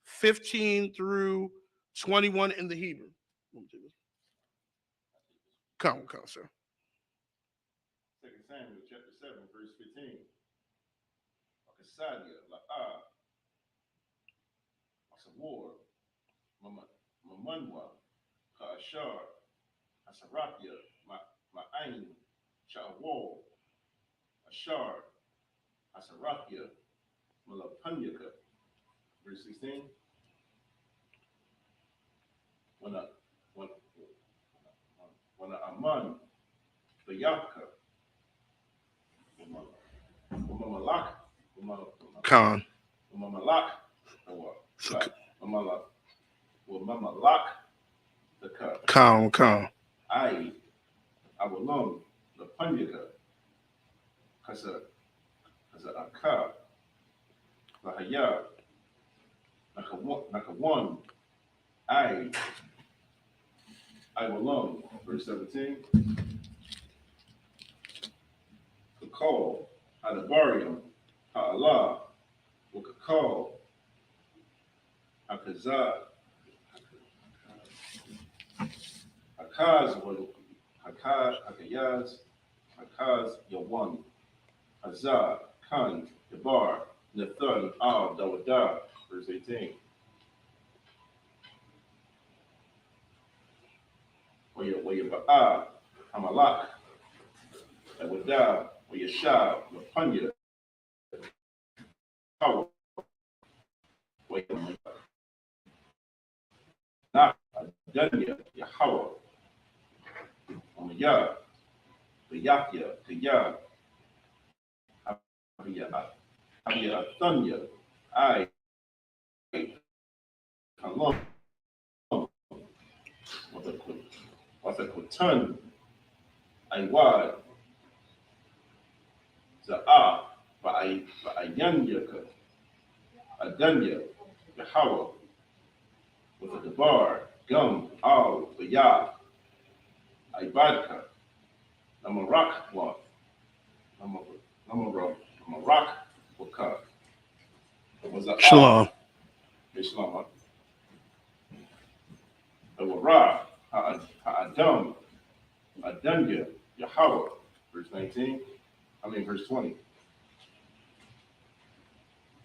15 through 21 in the Hebrew. Come, sir. 2 Samuel chapter 7, verse 15. Akasadia, La'a, Asawar, Mamanwa, Ka'ashar, Asarathia, Ma'ain, Sha'awal, Ashar, Asarathia, Malapanyaka. Verse 16. When Aman, the Yaka, Malak, the cup. I will loan the Punyaka, Kasa Aka, Lahaya, Nakawan, I will loan. Verse 17. Wakakol, Hadabarium, Ha'Allah, Wakakol, Hakazad, Hakaz, Hakayaz, Hakaz, Yawan, Hazar, Khan, Debar, Nathan, Al, Dawadah, verse 18. Wayaba'a, Hamalak, Dawadah, Wayashab, Lapunya, Hawa, Wayamaya, Nak, Adanya, Yahawa, Amaya, Bayakya, Kaya, Habia, Thunya, I, Kalon, Wasakutan, Iwad, Za'a, Ba'ayanyaka, Adanya, Yahawa, with a Debar, Gum, Al, Bayah, Ibadka, Namarak, Wa, Namarak, Waka, was a Shalom. Islam, the Wara, Ha'adam, Adanya, Yahweh, verse 19, verse 20.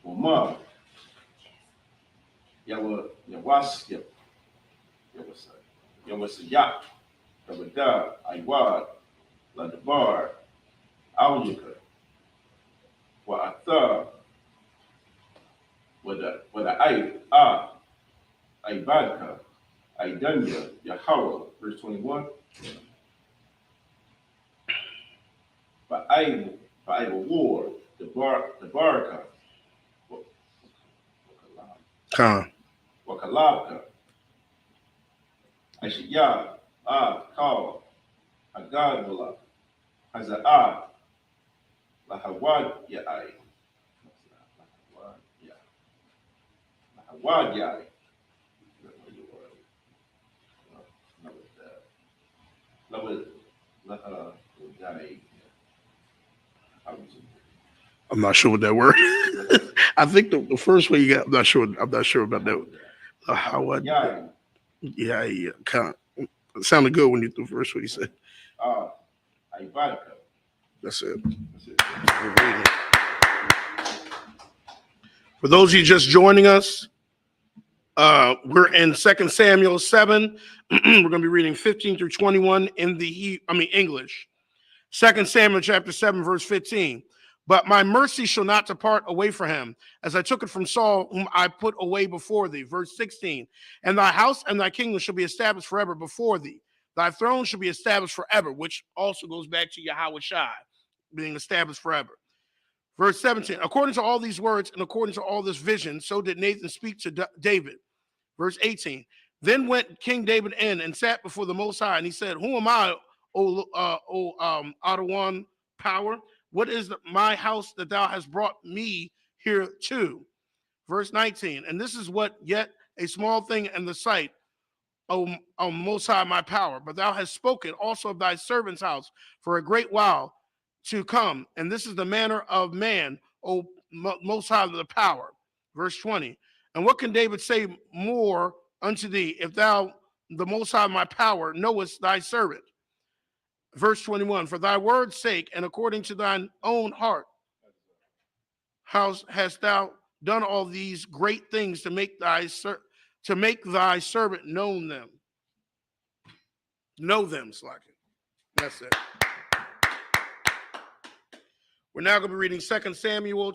Wama, Yawasya, Yawasya, Kabada, Iwad, Ladabar, Aulika, Wa'atha, with a Ibadka, Idanya, Yahweh, verse 21. By war, the Baraka, Khan. Wakalabka, Aishiyah, Kal, Hagadwala, Haza'ah, Lahawad Yai, Lahawad Yai, I'm not sure what that word. I think the first one you got. I'm not sure about that. How I? Yeah. Kind of. It sounded good when you the first one you said. That's it. For those of you just joining us, we're in 2 Samuel 7. We're going to be reading 15 through 21 in the English. 2 Samuel chapter 7, verse 15. But my mercy shall not depart away from him, as I took it from Saul, whom I put away before thee. Verse 16. And thy house and thy kingdom shall be established forever before thee. Thy throne shall be established forever, which also goes back to Yahweh Shai, being established forever. Verse 17. According to all these words and according to all this vision, so did Nathan speak to David. Verse 18. Then went King David in and sat before the Most High, and he said, Who am I, O Adawan power? What is my house that thou hast brought me here to? Verse 19. And this is what yet a small thing in the sight, O Most High, my power. But thou hast spoken also of thy servant's house for a great while to come. And this is the manner of man, O Most High, the power. Verse 20. And what can David say more unto thee, if thou, the Most High, my power, knowest thy servant? Verse 21, for thy word's sake and according to thine own heart, how hast thou done all these great things to make thy servant know them, Slacken. That's it. We're now going to be reading 2 Samuel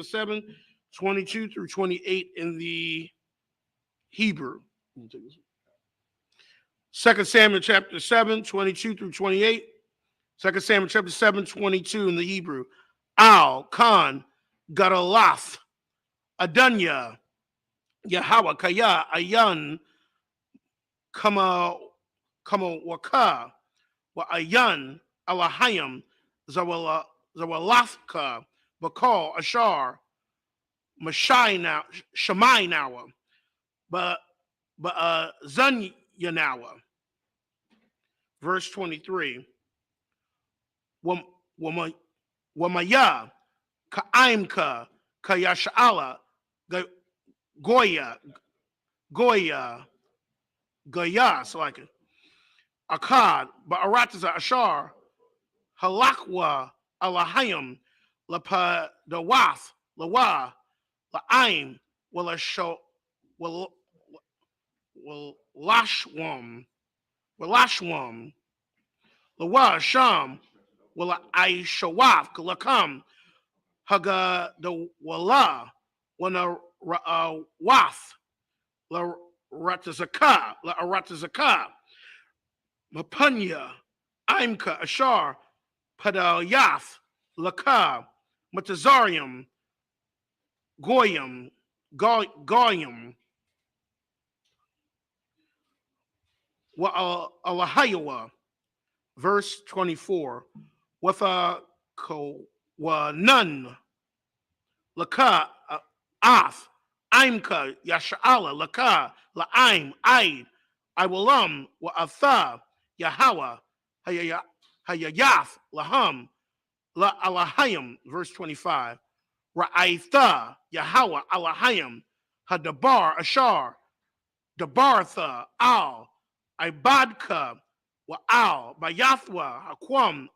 7, 22 through 28 in the Hebrew. 2 Samuel chapter 7, 22 through 28. 2 Samuel chapter 7, 22 in the Hebrew. Al, Khan, Gadalath, Adanya, Yahweh, Kaya, Ayan, Kama Waka, Wa Ayan, Alahayim, Zawalathka, Bakal, Ashar, Shammai Nawa, but Zunyanawa. Verse 23. Wamaya, Ka'imka, Kayasha'ala, Goya, so like it. Akkad, Ba'arataza Ashar, Halakwa, Alahayim, Lapadawath, Lawa, La'aim, Walasho, Lashwam, Lawa, Sham, Aishawath, Lakam, Haga the Wala, Wana Wath, La Ratazaka, Mapunya, Imka, Ashar, Padayath, Laka, Matazarium, Goyim, Alahayawa, verse 24, with a Nun, Laka, Ath, Imka, Yasha'ala, Laka, La'im, Aid, Iwalam, Wa'atha, Yahawa, Hayayath, Laham, La Alahayim, verse 25. Ra'aitha, Yahawa, Alahayim, Hadabar, Ashar, Dabartha, Al, Ibadka, Wa'al, Bayathwa, Hakwam,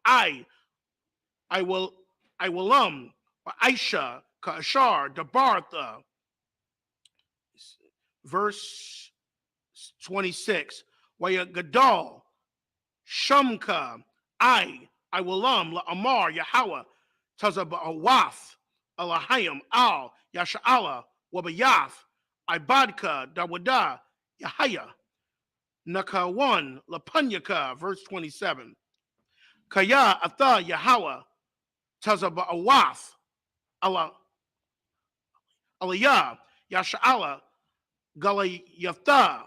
Iwalam, Aisha, Kashar, Dabartha, verse 26. Waya Gadal, Shumka, Iwalam, La Amar, Yahweh, Tazabawath, Alahayim, Al, Yasha'ala, Wabayath, Ibadka, Dawada, Yahaya, Nakawan, Lapanyaka, verse 27. Kaya, Atha, Yahweh, Tazabawath, Aliyah, Yasha'ala, Galayatha,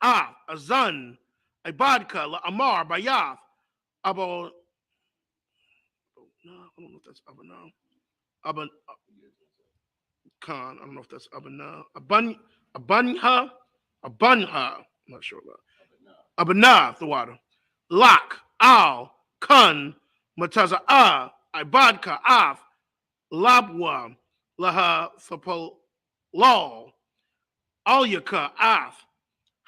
Azan, Ibadka, La Amar, Bayath, Abo, no, I don't know if that's Abana. Khan, I don't know if that's Abana. Abanha, I'm not sure about Abana, the water. Lak, Al, Kun, Mataza, Ibadka, Af, Labwa, Laha, Fapal, Alyaka, Af,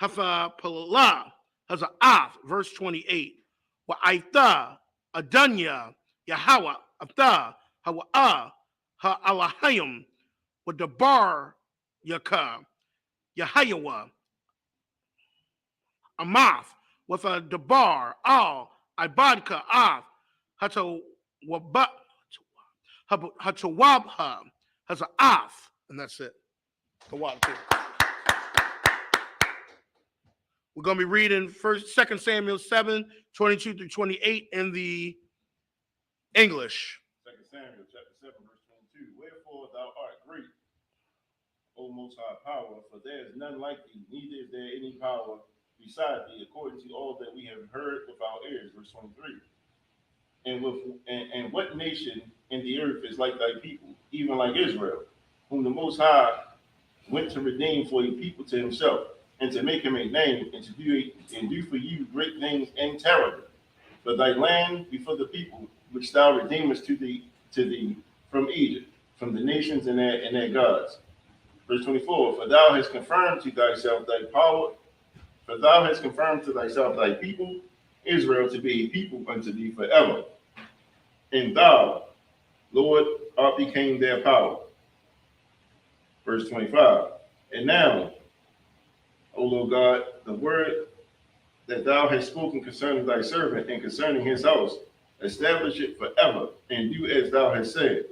Hafa, Pala, has a Af, verse 28. Wa Aitha, Adanya, Yahweh, Atha, Hawa, Ha Alahayim, with the bar Yaka, Yahayawa, Amath, with a debar, Al, Ibadka, Af, Hatawabha, has a Af, and that's it. The water. We're going to be reading 2 Samuel 7, 22 through 28 in the English. 2 Samuel chapter 7, verse 22. Wherefore thou art great, O Most High Power, for there is none like thee, neither is there any power beside thee, according to all that we have heard with our ears. Verse 23. And what nation in the earth is like thy people, even like Israel, whom the Most High went to redeem for a people to himself, and to make him a name, and to do for you great things and terrible. For thy land before the people, which thou redeemest to thee from Egypt, from the nations and their gods. Verse 24. For thou hast confirmed to thyself thy power, for thou hast confirmed to thyself thy people, Israel, to be a people unto thee forever. And thou, Lord, art became their power. Verse 25. And now, O Lord God, the word that thou hast spoken concerning thy servant and concerning his house, establish it forever, and do as thou hast said.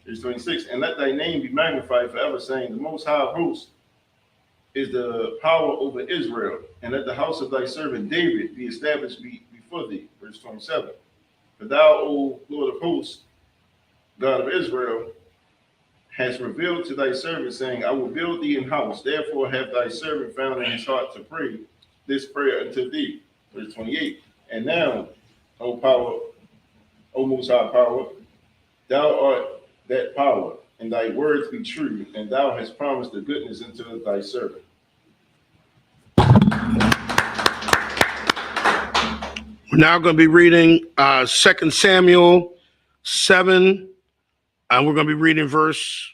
Verse 26. And let thy name be magnified forever, saying, the Most High of hosts is the power over Israel, and let the house of thy servant David be established before thee. Verse 27. For thou, O Lord of hosts, God of Israel, hast revealed to thy servant, saying, I will build thee an house. Therefore have thy servant found in his heart to pray this prayer unto thee. Verse 28. And now, O power, O Most High Power, thou art that power, and thy words be true, and thou hast promised the goodness unto thy servant. We're now going to be reading 2 Samuel 7, and we're going to be reading verse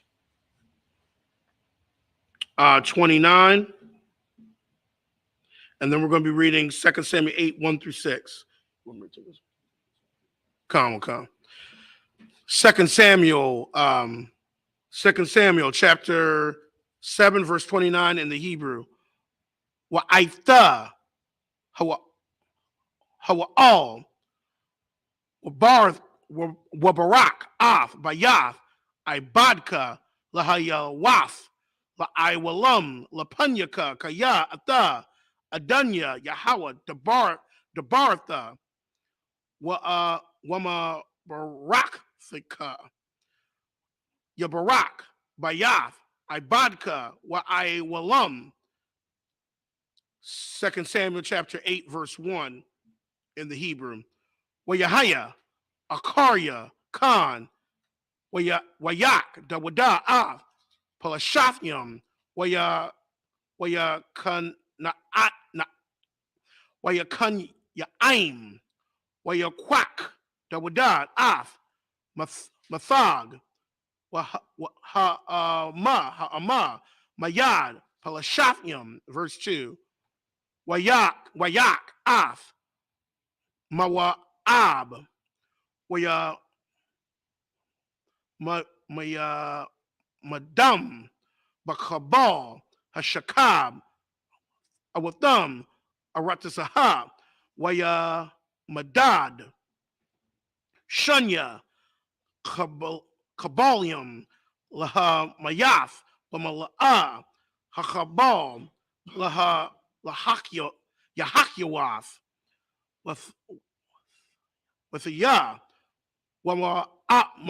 29, and then we're going to be reading 2 Samuel 8, 1 through 6. Come. 2 Samuel, 2 Samuel chapter 7, verse 29 in the Hebrew. Wa'aitha hawa'al wabarak af bayath ibadka lahayawaf la'aiwalam lapanyaka kaya ata adanya yahawa dabartha wama barak thika yabarak bayath ibadka wa'aiwalam. 2 Samuel chapter 8, verse 1 in the Hebrew. Wayahaya, Akarya, Khan, Wayak, Dawada, Palashathyam, Wayakan, Wayakan, Yaim, Wayakwak, Dawada, Mathag, Ha'ama, Mayad, Palashathyam, verse 2. Wayak, Af, Mawa'ab, Waya Madam, Bakabal, Hashakab, Awatham, Aratasahab, Waya Madad, Shunya, Kabalium, Laha Mayath, Lamala'a, Hakabal, Laha Lahakya, Yahakyawath, with a ya, Mawa'ab,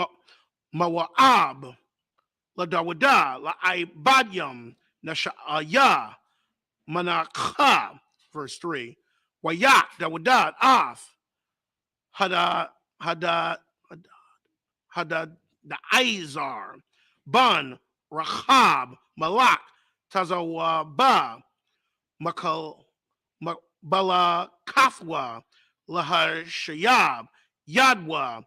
La Dawada, La Ibadyam, Nasha'aya, Manakha, verse 3. Wayak, Dawadad, Af, Hada, the Izar, Ban, Rahab, Malak, Tazawaba, Bala Kathwa, Lahashayab, Yadwa,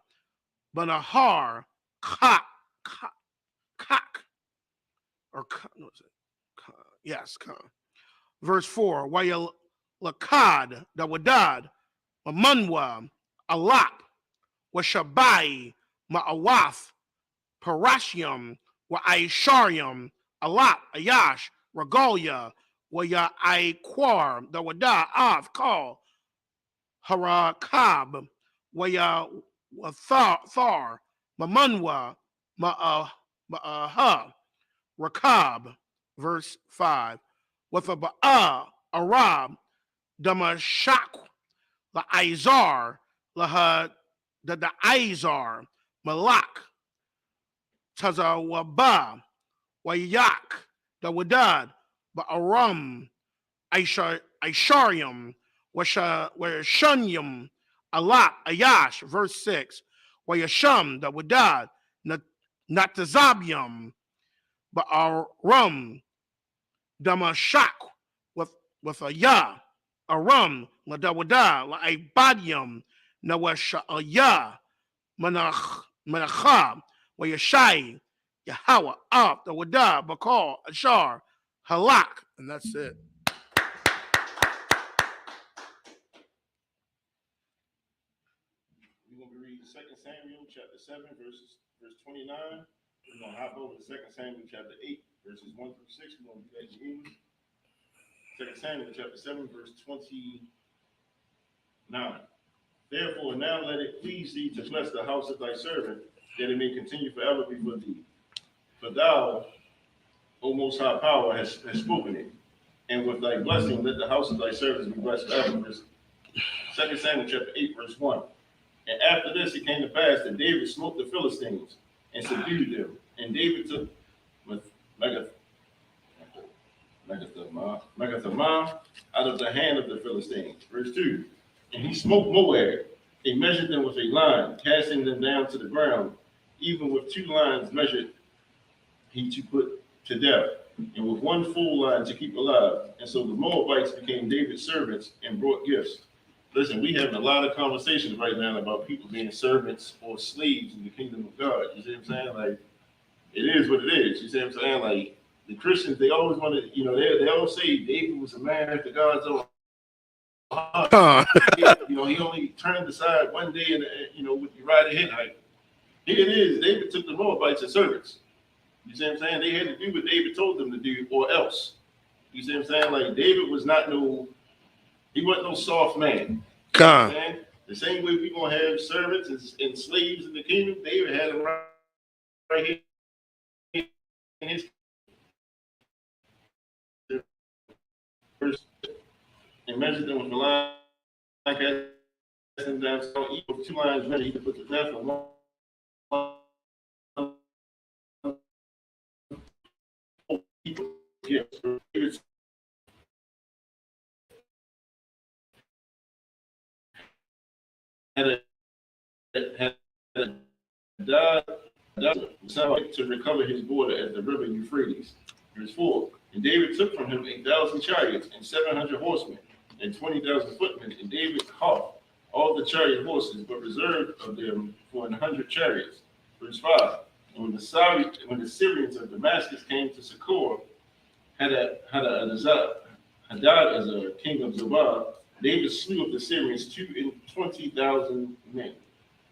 Banahar, Kak, or no, yes, verse 4. Waya Lakad, Dawadad, Mamunwa, Alap, Washabai, Ma'awath, Parashium, Wa'aisharium, Alap, Ayash, Regalia, Waya Aikwar, Dawada, Av, Kal, Harakab, Waya Thar, Mamunwa, Ma'aha, Rakab, verse 5. With a Ba'a, Arab, Damashak, La Izar, Laha, the Izar, Malak, Tazawaba, Wayak, Dawadad, Ba'aram, Aisharium, Washunyum, Alat, Ayash, verse 6. Wayasham, Dawadad, Natazabium, Ba'aram, Damashak, with a ya, Aram, La Dawada, La Ibadium, Nawashaya, Manachab, Wayashai, Yahawa, Ab, Dawada, Bakal, Ashar, Halak, and that's it. We're going to be reading 2 Samuel chapter 7, verse 29. We're going to hop over to 2 Samuel chapter 8, verses 1 through 6. We're going to do that in English. 2 Samuel chapter 7, verse 29. Therefore, now let it please thee to bless the house of thy servant, that it may continue forever before thee. For thou, O Most High Power, hast spoken it. And with thy blessing, let the house of thy servants be blessed forever. 2 Samuel chapter 8, verse 1. And after this, it came to pass that David smote the Philistines and subdued them. And David took Megathamah out of the hand of the Philistines. Verse 2. And he smote Moab. He measured them with a line, casting them down to the ground. Even with 2 lines measured he to put to death, and with 1 full line to keep alive. And so the Moabites became David's servants and brought gifts. Listen, we having a lot of conversations right now about people being servants or slaves in the kingdom of God. You see what I'm saying? Like, it is what it is. You see what I'm saying? Like, the Christians, they always want to, they always say David was a man after God's own heart. He only turned aside one day and, with Uriah the Hittite. Here it is. David took the Moabites as servants. You see what I'm saying? They had to do what David told them to do or else. You see what I'm saying? Like, David was he wasn't no soft man. You know what I'm saying? The same way we're going to have servants and slaves in the kingdom, David had them right here in his first and measured them with the line like that. And down, so equal 2 lines ready, he could put the death on one. Yeah, had died to recover his border at the river Euphrates. Verse 4. And David took from him 1,000 chariots and 700 horsemen and 20,000 footmen, and David caught all the chariot horses, but reserved of them for 100 chariots. Verse 5. And when the Syrians of Damascus came to succor Hadad as a king of Zobah, David slew of the Syrians 20,000 men.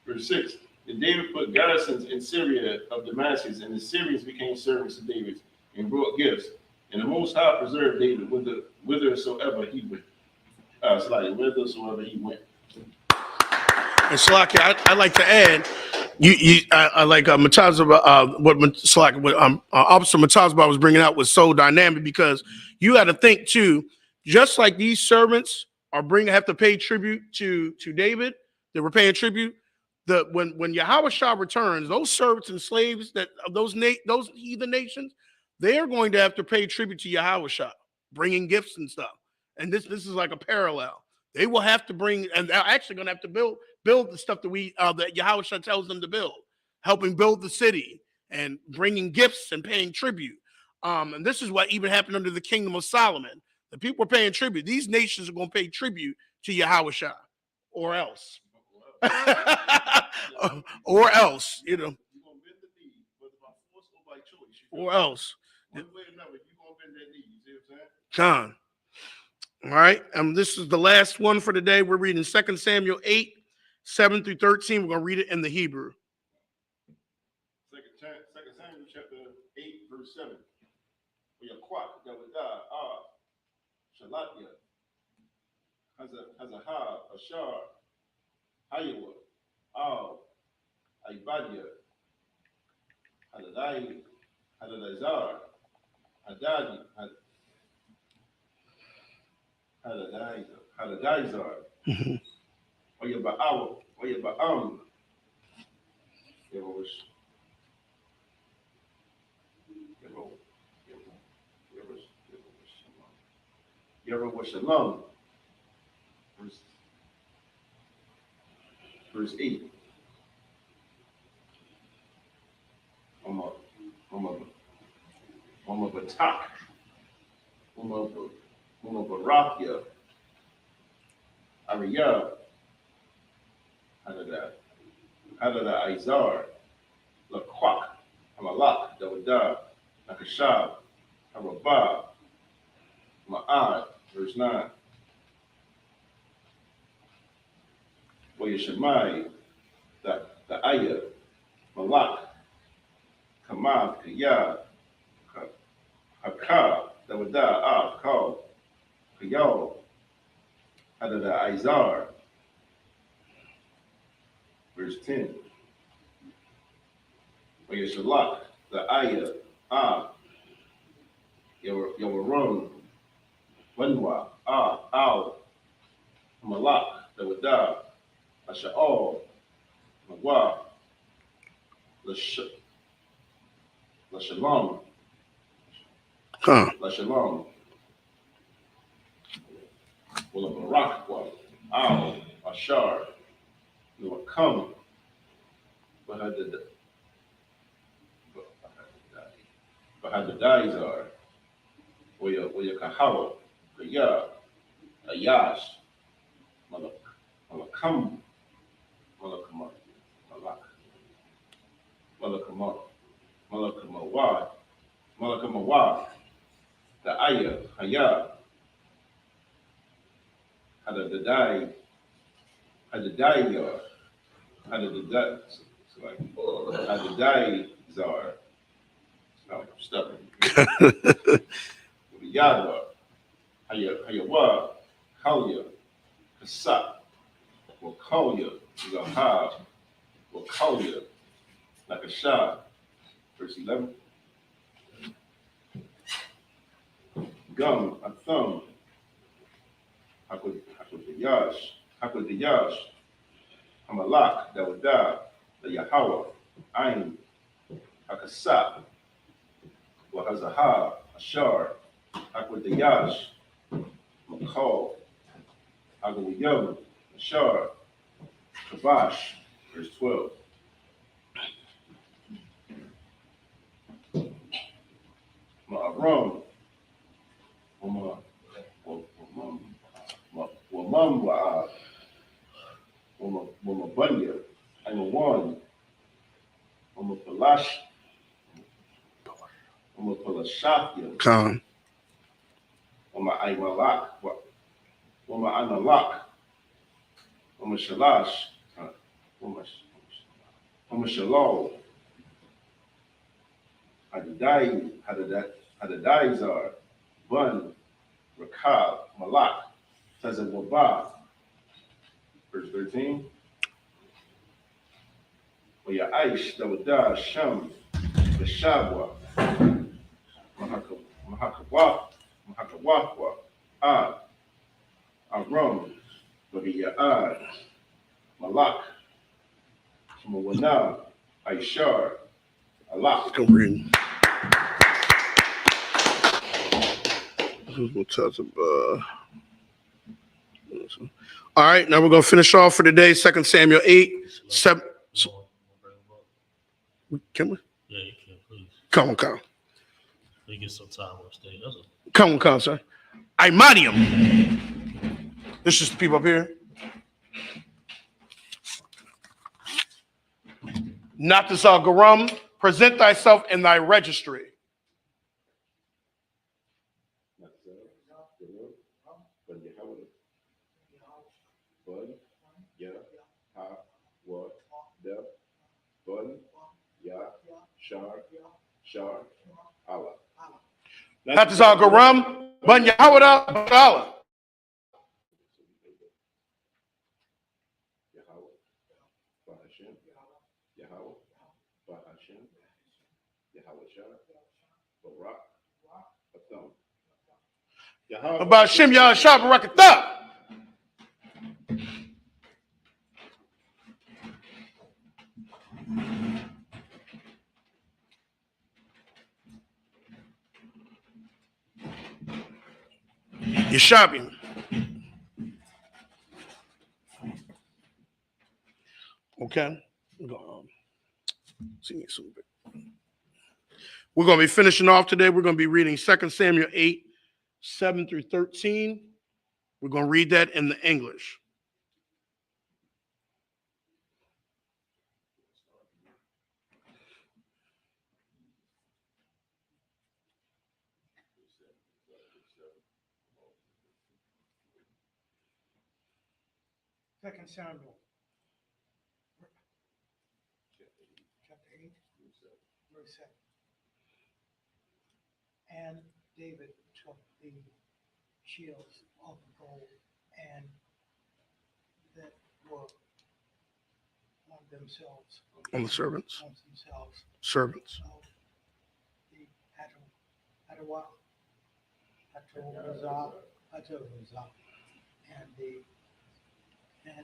Verse 6. And David put garrisons in Syria of Damascus, and the Syrians became servants of David and brought gifts. And the Most High preserved David whithersoever he went. Whithersoever he went. And Salaki, I'd like to add, I like Matazaba, what Officer Matazaba was bringing out was so dynamic, because you got to think too, just like these servants have to pay tribute to David, they were paying tribute. When Yahweh Shah returns, those servants and slaves of those heathen nations, they are going to have to pay tribute to Yahweh Shah, bringing gifts and stuff. And this is like a parallel. They will have to bring, and they're actually going to have to build the stuff that Yahweh Shah tells them to build, helping build the city and bringing gifts and paying tribute. And this is what even happened under the kingdom of Solomon. The people are paying tribute. These nations are going to pay tribute to Yahweh Shah, or else. Or else, or else. Con. All right. This is the last one for today. We're reading 2 Samuel 8, 7 through 13. We're going to read it in the Hebrew. 2 Samuel chapter 8, verse 7. Iksupk, Dawidah, Shalatia, Hazahah, Ashar, Hayawa, Ibadia, Hadadazar, Hadadizar, Oyaba'am, Yerushalayim, verse 8. Batak, Barakia, Ariyah, Hadada Izar, Laquak, Amalak, Dawadah, Nakashab, Harabah, Ma'ad, verse 9. Yeshamai, the Ayah, Malak, Kamav, Kiyah, Hakab, Dawadah, Kal, Kayal, Hadada Izar, verse 10. Yeshalak, the Ayah, Yawaron, Wanwa, Al, Malak, Dawadah, Asha'al, Mawa, Lashalom, Lashalom, Barakwa, Al, Ashar, Nuakam, Bahadadizar, Waya Kahawa, Kaya, Ayash, Malakam, Malakamar, Malak, Malakamar, Malakamawad, Malakamawad, the Ayah, Hayah, Hadadadai, Hadadayah, Hadadadai, Hadadai Zar, no, stubborn. Yadwa, Hayawa, Kalya, Kasak, Wakalya, Zahab, Wakalya, like a shah, verse 11. Gum, a thumb, Hakodayash, Hamalak, Dawada, the Yahweh, Ain, Hakasa, Wahazaha, Ashar, Hakodayash, Makal, Hagawiyam, Ashar, Kabash, verse 12. Ma'aram, Wamam, Wamabunya, Imawan, Wamapalash, Wamapalashafia, Khan. Wamaimalak, Wamaanalak, Wamashalash, Wamashalal, Hadadaizar, Bun, Rakab, Malak, Tazawabah, verse 13. Aish, Dawada, Shem, Beshabwa, Mahakawahwa, Ad, Aram, Bahiya'ad, Malak, Mawana, Aishar, Allah. Come read. We'll touch all right, now we're going to finish off for today. 2 Samuel 8, 7. Can we? Yeah, you can, please. Come on. We get some time on stage. Come on, sir. Imadium. This is the people up here. Nathazal Garam, present thyself in thy registry. Nathazal Garam, Ban Yahweh, Allah. About Shem Yahshua Barakatah. Yeshabim. Okay. We're going to be finishing off today. We're going to be reading 2 Samuel 8, 7 through 13. We're going to read that in the English. Second Samuel, chapter 8, verse 7. And David took the shields of gold and that were on themselves. On the servants. On themselves. Servants. Of the Atawah, and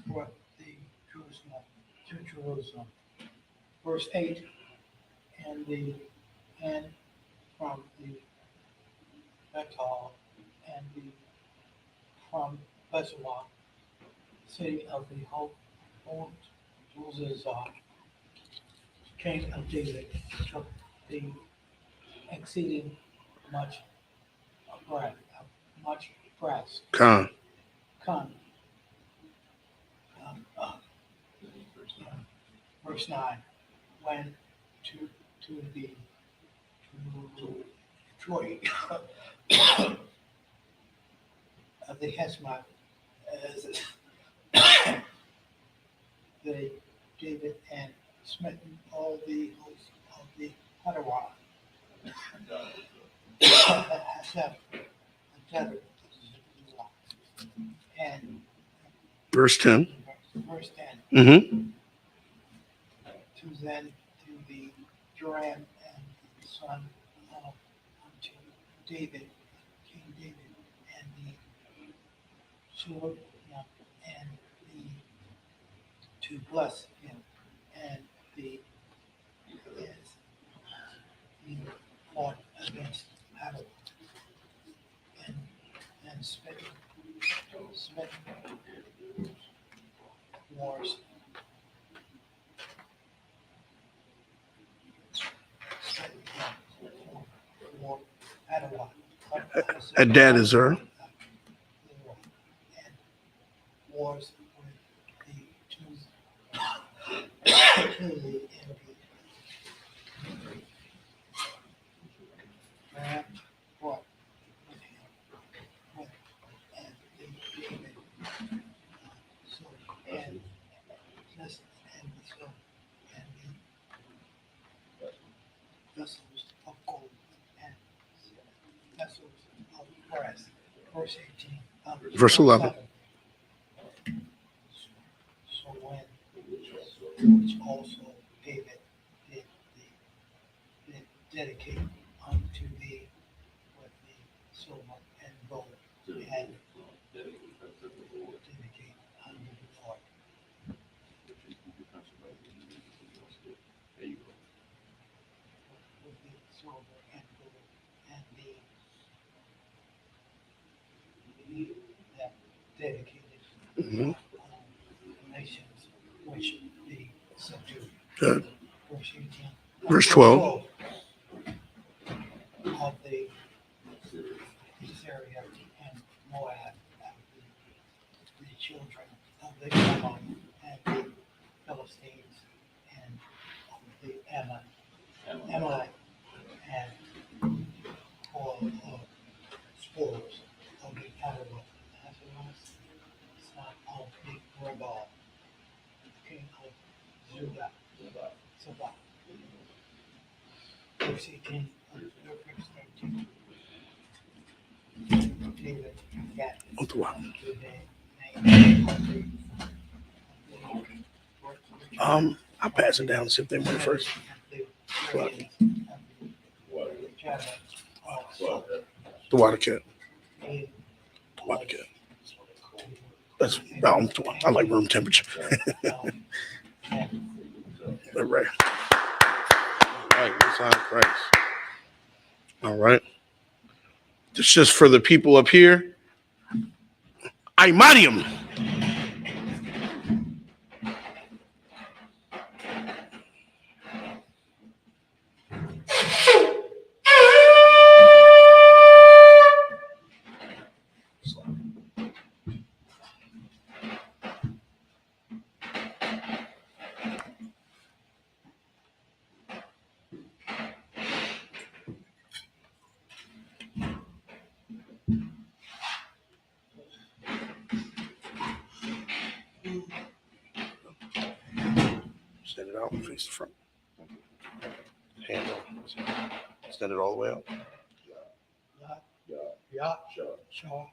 brought the Jerusalem to Jerusalem. Verse 8, and from the Bethel and from Bezalel, city of the old Uzziah, king of David, took the exceeding much brass, Khan. verse 9, went to Detroit, of the Hesmont, as they David and smitten all the hosts of the Hadawa, and Verse 10. verse 10, Mm-hmm. to then to the Joram and the son of unto David, King David, and the sword, and to bless him, and the as he fought against Adam, and smitten wars, for Adam, Adadezer. and wars with the Ram fought with him, and the David, so, and this, and so, and the vessels of gold, and vessels of brass. Verse 18. Verse 11. So when, which also David did dedicate unto thee with the silver and gold, and dedicate unto the Lord. With the silver and gold, and that dedicated Mm-hmm. nations which they subdued. Good. Verse 18. Verse 12. Of the Syria and Moab, and the children of the Ammon, and the Philistines, and of the Amalek, and all of spoils of the cattle, as well as son of the Rebel, king of Judah, Sabbath. Verse 18, verse 13. David got I'll pass it down and see if they want it first. The water cat. The water cat. That's I like room temperature. All right. Christ. All right. It's just for the people up here. Imadium. Stand it out and face the front. Hand on. Stand it all the way out. Yeah. Shaw.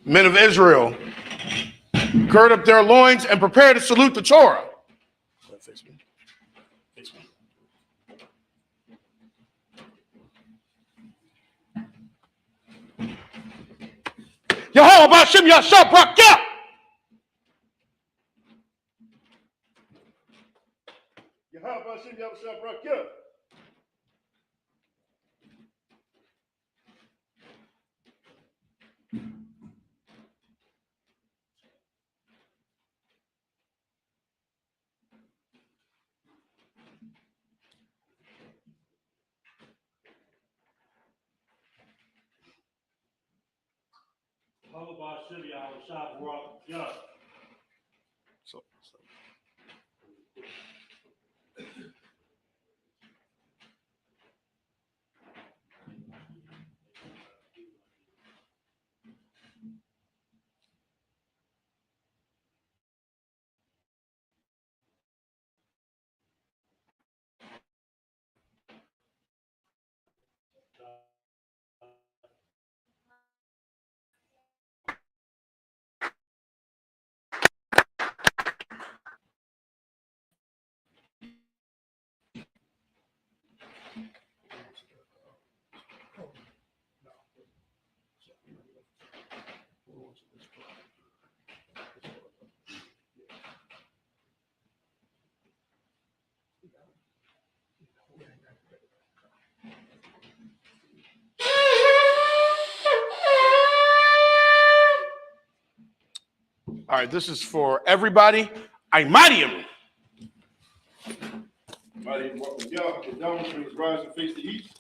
Men of Israel, gird up their loins and prepare to salute the Torah. Yehovah Bashim Yashab Brakya. Yehovah Hashem Bashim Yahushua Barakia. All right, this is for everybody. Imadium. Mighty walk with Yah, the down from his rise and face the east.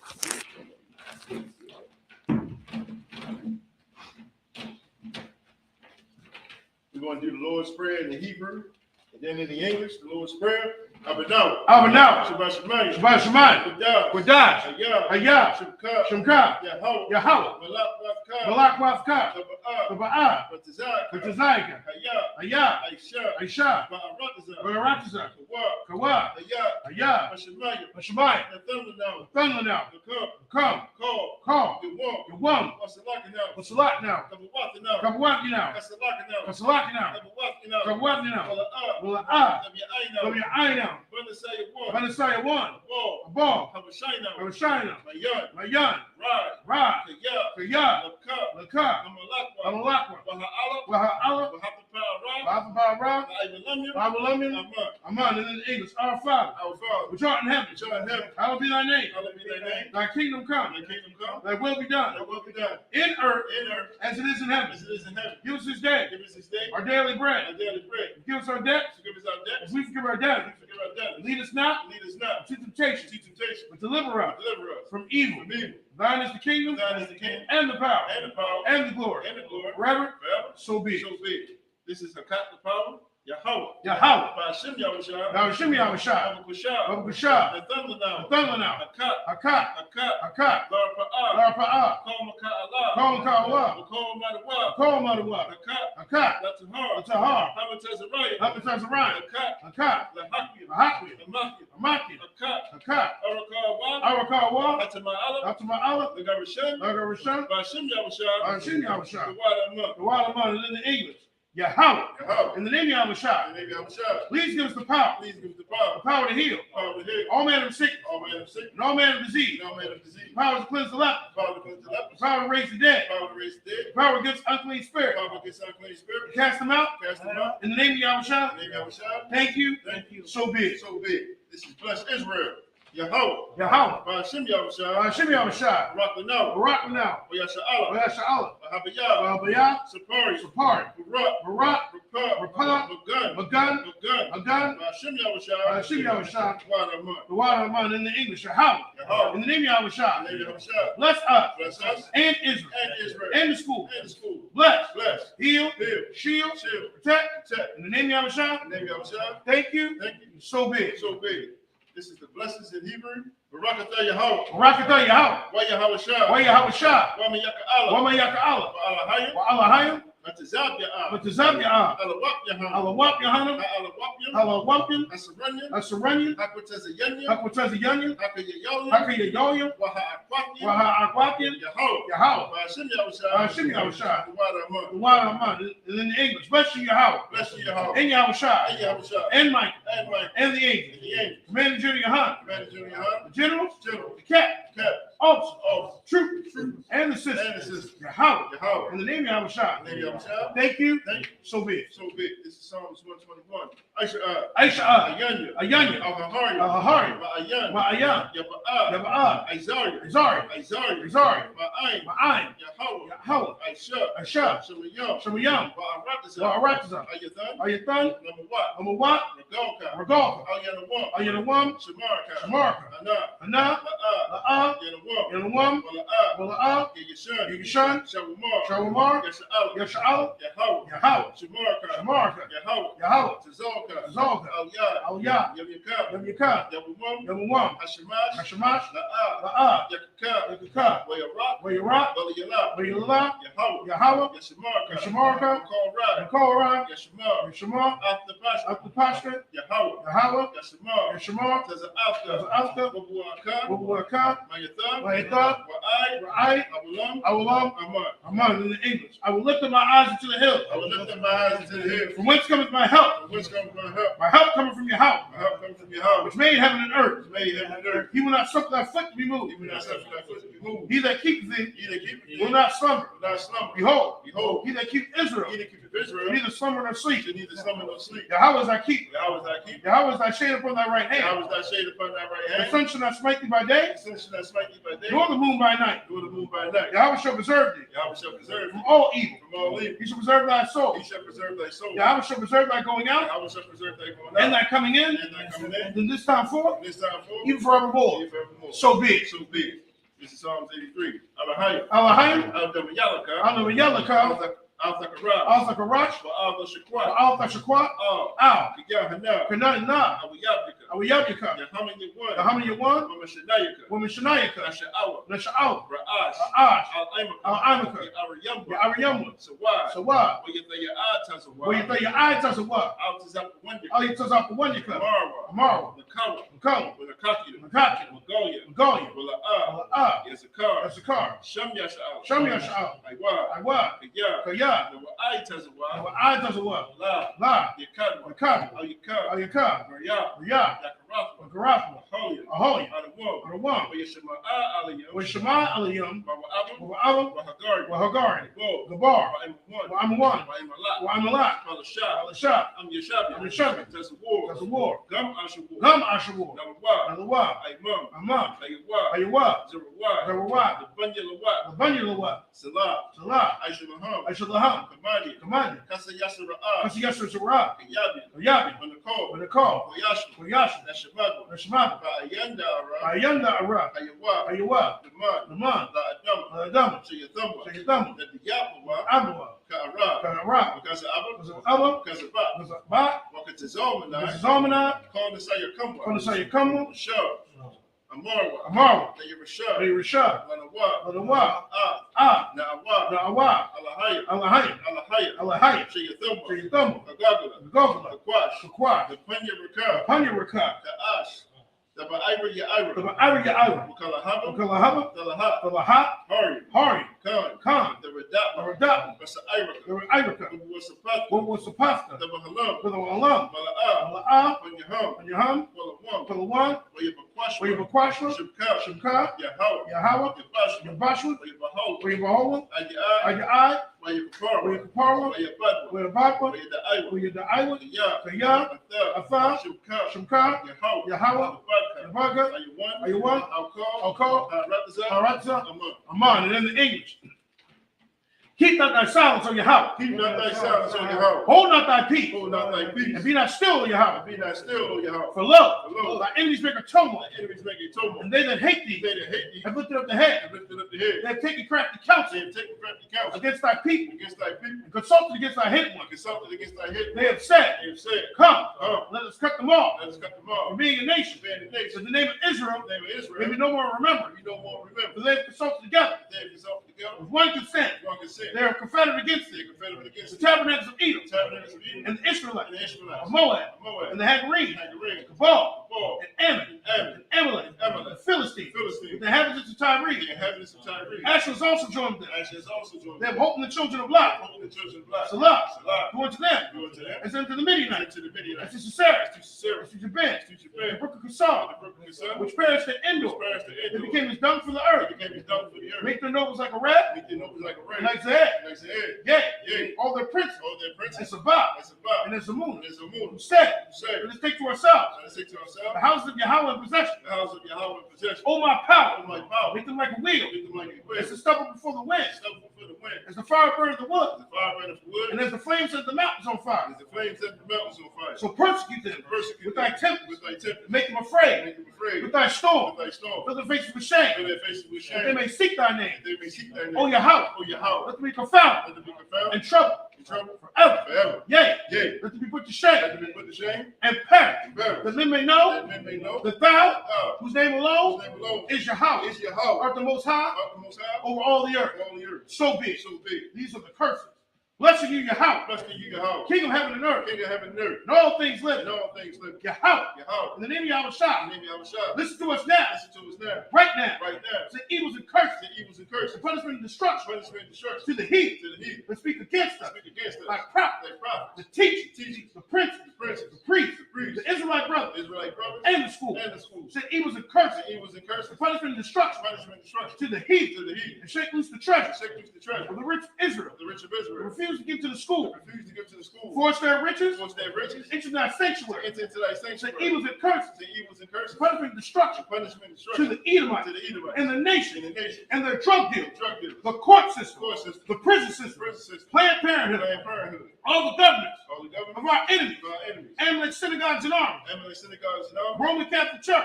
We're going to do the Lord's Prayer in the Hebrew, and then in the English, the Lord's Prayer. Abanaw. Shabbat Shemayim. Shabbat Shemayim. Qudash. Hayah. Shemka. Yahweh. Malak Wafka. Taba'ah. Batazayka. Hayah. Aisha. Baratazah. Kawa. Hayah. Shemayim. Thunder now. Come. Call. Yawam. Wasalak now. Kabawaki now. Kasalaki now. Kabawaki now. Wala'ah. Aya now. Vanasaya one. A ball. Habashina. Mayan. Rod. Kaya. Laka. Amalakwa. Waha'ala. Waha'ala. Waha'ala. Aman. And in English, our Father, which art in heaven, hallowed be thy name. Thy kingdom come. Thy will be done. In earth as it is in heaven. Give us this day our daily bread. Give us our debts as we forgive our debtors. Lead us not to temptation, but deliver us from evil. Thine is the kingdom, and the power, and the glory, forever. So be it. This is Hakat, the power. Yahweh. Bashim Yahushua. Babukushah. The thunder now. Hakat. Larpa'ah. Call Madawa. Hakat. Latahar. Habatazariah. Hakat. Amaki. Hakat. Arakawa. Hatama'ala. Lagarishan. Bashim Yahushua. The Wadaman. And in the English. Yahweh. In the name of Yahushua. Please give us the power. The power to heal. All manner of sickness. And all manner of disease. The power to cleanse the leper. The power to raise the dead. The power against unclean spirit. Cast them out. In the name of Yahushua. Thank you. So be it. This is blessed Israel. Yahweh. Bashim Yahushua. Barak now. Oyasha'Allah. Wahabayah. Sapari. Barak. Magun. Bashim Yahushua. The water of man in the English. Yahweh. In the name of Yahushua. Bless us. And Israel. And the school. Bless. Heal. Shield. Protect. In the name of Yahushua. Thank you. So be it. This is the blessings in Hebrew. Barakatah Yahweh. Wa Yahushua. Wa Yaka'Allah. Wa Alahayim. Matazab Ya'ah. Alawap Yahanam. Alawapim. Asaranian. Hakwatazayanya. Hakayayoyim. Waha'akwakim. Yahweh. Bashim Yahushua. The water of man. And in the English. Bless you, Yahweh. And Yahushua. And Michael. And the angels. Commander General Yohan. The generals. The captain. Officers. Troops. and the sisters. Yahweh. In the name of Yahweh. Thank you. So be it. So be it. This is Psalms 121. Aisha. Ayanya. Ahahari. Ma'ayan. Yaba'ah. Isaiah. Ma'ayin. Yahweh. Aisha. Shemayam. Ba'aratiza. Ayathan. Amawat. Regalka. Ayanawam. Shamarka. Ana. La'ah. Yanawam. Wala'ah. Yishan. Shawamar. Yasha'al. Yahweh. Shamarka. Yahweh. Tazalka. Al-Yah. Yamyakah. Yamawam. Hashamash. La'ah. Yakakah. Wayarak. Wayalah. Yahweh. Yashamarka. Yakorah. Yashamar. Aftapashka. Yahweh. Yashamar. Tazalka. Wabuaka. Mayatha. Ra'ai. Awalam. Aman. In the English. I will lift up my eyes into the hills. From whence cometh my help? My help cometh from Yahweh. Which made heaven and earth. He will not suffer thy foot to be moved. He that keepeth thee will not slumber. Behold, he that keepeth Israel neither slumber nor sleep. Yahweh is thy keeper. Yahweh is thy shade upon thy right hand. The sun shall not smite thee by day, nor the moon by night. Yahweh shall preserve thee from all evil. He shall preserve thy soul. Yahweh shall preserve thy going out and thy coming in. And then this time forth, even forevermore. So be it. This is Psalms 83. Alahayim. Al-Damayalaka. Al-Zakarach. Al-Shakwat. Al-Shakwat. Al. Kiyahana. Kanana. Awiyabika. Yahaman Woman Shanayaka. Nasha'aw. Ra'ash. Al-Aimaka. Ya'ariyamwa. Sawad. Where you throw your eyes as a what? Oh, you took off the one you cut. Amara. McCullough. Magoya. That's a car. Shemyasha'al. Iwa. Kaya. I does a what? La. Yakad. Ayakad. Riyah. Garafma. Ahoy. Adawam. Shema Aliyam. Wahagari. Gabar. Amawan. Amalat. Alashab. I'm Yeshabi. That's a war. Gum Ashavur. Nalawab. Amam. Ayawa. Zerawad. The Bunyalawat. Salah. Aishalaham. Kamadi. Kasayasra. Yabi. When the call. Koyash. Nashmad. Ayanda Ara. Ayawa. Naman. Adama. Shayatama. Abawa. Ka'ara. Because Abba. Ba. Wakatizomana. Konasayakamu. Amara. Rashad. Lanawa. Na'awa. Alahaya. Shayatama. Gogla. Kakwash. Panya. The Ira. Kalahaba. Hari. Khan. The Radat. The Iraka. What was the pasta? The Mahalam. Mala'ah. Panyaham. Palawan. Wayabakwashla. Shimka. Yahweh. Yabashwa. Wayabahola. Ayai. Wayakapara. Wayabakwa. Wayadaiwa. Kaya. Atha. Shimka. Yahweh. Yabaga. Ayawan. Alkal. Haratza. Aman. And in the English. Keep not thy silence, O Yahweh. Hold not thy peace. And be not still, O Yahweh. For lo, thy enemies make a tumult. And they that hate thee have lifted up the head. They have taken crafty counsel against thy people. And consulted against thy hidden ones. They have said, come, let us cut them off. From being a nation. So the name of Israel may be no more remembered. For they have consulted together with one consent. They are confederate against thee. The tabernacles of Edom. And the Israelites. Of Moab. And the Hagarene. Cabal. And Ammon. And Amalek. And Philistines, with the inhabitants of Tyre. Asher has also joined them. They have hope in the children of Lot. Salah, towards them, and sent to the Midianites, and to Sisera, and to Jabin, the brook of Kissar, which perished at Endor. They became as dung for the earth. Make their nobles like a rat, like Zahab. Yea, all their princes, and Sabbath, and there's Zamun, who said, let us take to ourselves the houses of Yahweh in possession. Oh, my power, make them like a wheel, as the stubble before the wind, as the fire burns the wood, and as the flame sets the mountains on fire. So persecute them with thy tempest, make them afraid with thy storm, fill their faces with shame, that they may seek thy name. O Yahweh, let them be confounded and troubled forever. Yea, let them be put to shame and perish, that men may know that thou, whose name alone is Yahweh, art the most high over all the earth. So be it. These are the curses. Blessed are you, Yahweh, King of heaven and earth, and all things living. Yahweh, in the name of Yahweh, listen to us now, right now. The evils and curses, the punishment and destruction to the heat that speak against us, like prophets, the teachers, the princes, the priests, the Israelite brothers, and the school. Said evils and curses, the punishment and destruction to the heat, and shake loose the treasure of the rich of Israel. Refuse to give to the school. Force their riches into thy sanctuary. Said evils and curses, punishment and destruction to the Edomites and the nation and their drug dealers, the court system, the prison system, Planned Parenthood, all the governments of our enemies, Amalek synagogues and armies, Roman Catholic Church,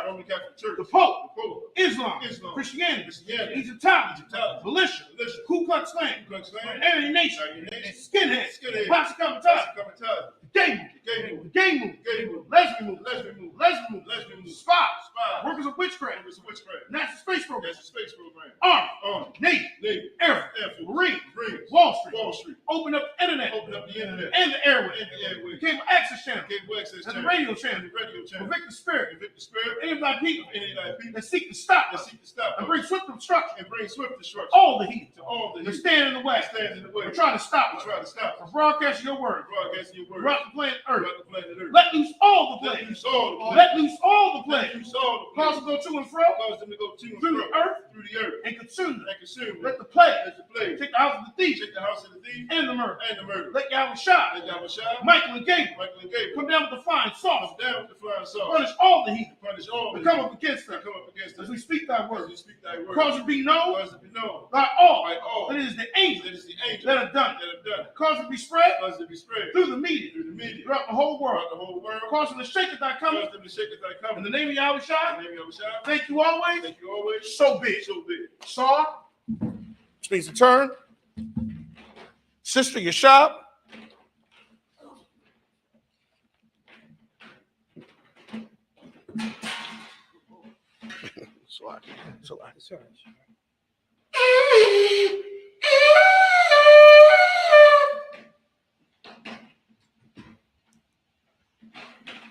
the Pope, Islam, Christianity, Egyptology, militia, Ku Klux Klan, Aryan Nation, skinheads, Posse Comitatus, gay move, lesbian move, spies, workers of witchcraft, National Space Program, Army, Navy, Air Force, Marine, Wall Street, open up the internet, and the airways, the cable access channel, and the radio channel, convict the spirit, any of thy people that seek to stop us, and bring swift destruction, all the heat, that stand in the way, and try to stop us from broadcasting your word throughout the planet Earth. Let loose all the plagues. Let loose all the plagues. Cause them to go to and fro through the earth and consume them. Let the plague take the house of the thief and the murder. Let Yahweh shine. Michael and Gabriel come down with the flying sauce. Punish all the heat that come up against them as we speak thy word. Cause it be known by all that it is the angels that have done it. Cause it to be spread through the media throughout the whole world. Cause them to shake at thy coming. In the name of Yahweh Shai, thank you always. So be it. Saw, which means to turn. Sister Yashab.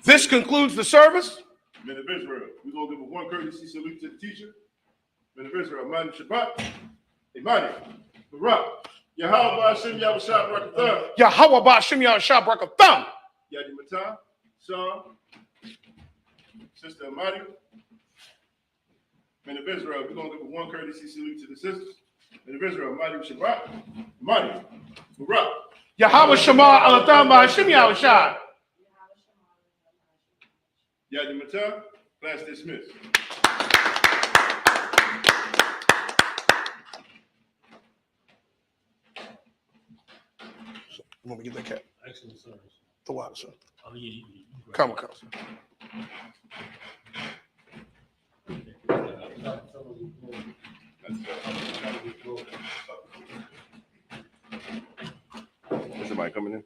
This concludes the service. Men of Israel, we're going to give a one courtesy salute to the teacher. Men of Israel, Imani Shabbat, Imani, Barak, Yahweh Ba'ashem Yahushua Barakatham. Yahweh Ba'ashem Yahushua Barakatham. Yadi Matah, Sean, Sister Imani. Men of Israel, we're going to give a one courtesy salute to the sisters. Men of Israel, Imani Shabbat, Imani, Barak. Yahweh Shema Alatham Ba'ashem Yahushua. Yadi Matah, class dismissed. You want me to get that cat? Excellent service. The water, sir. Oh, yeah, Come. Is somebody coming in?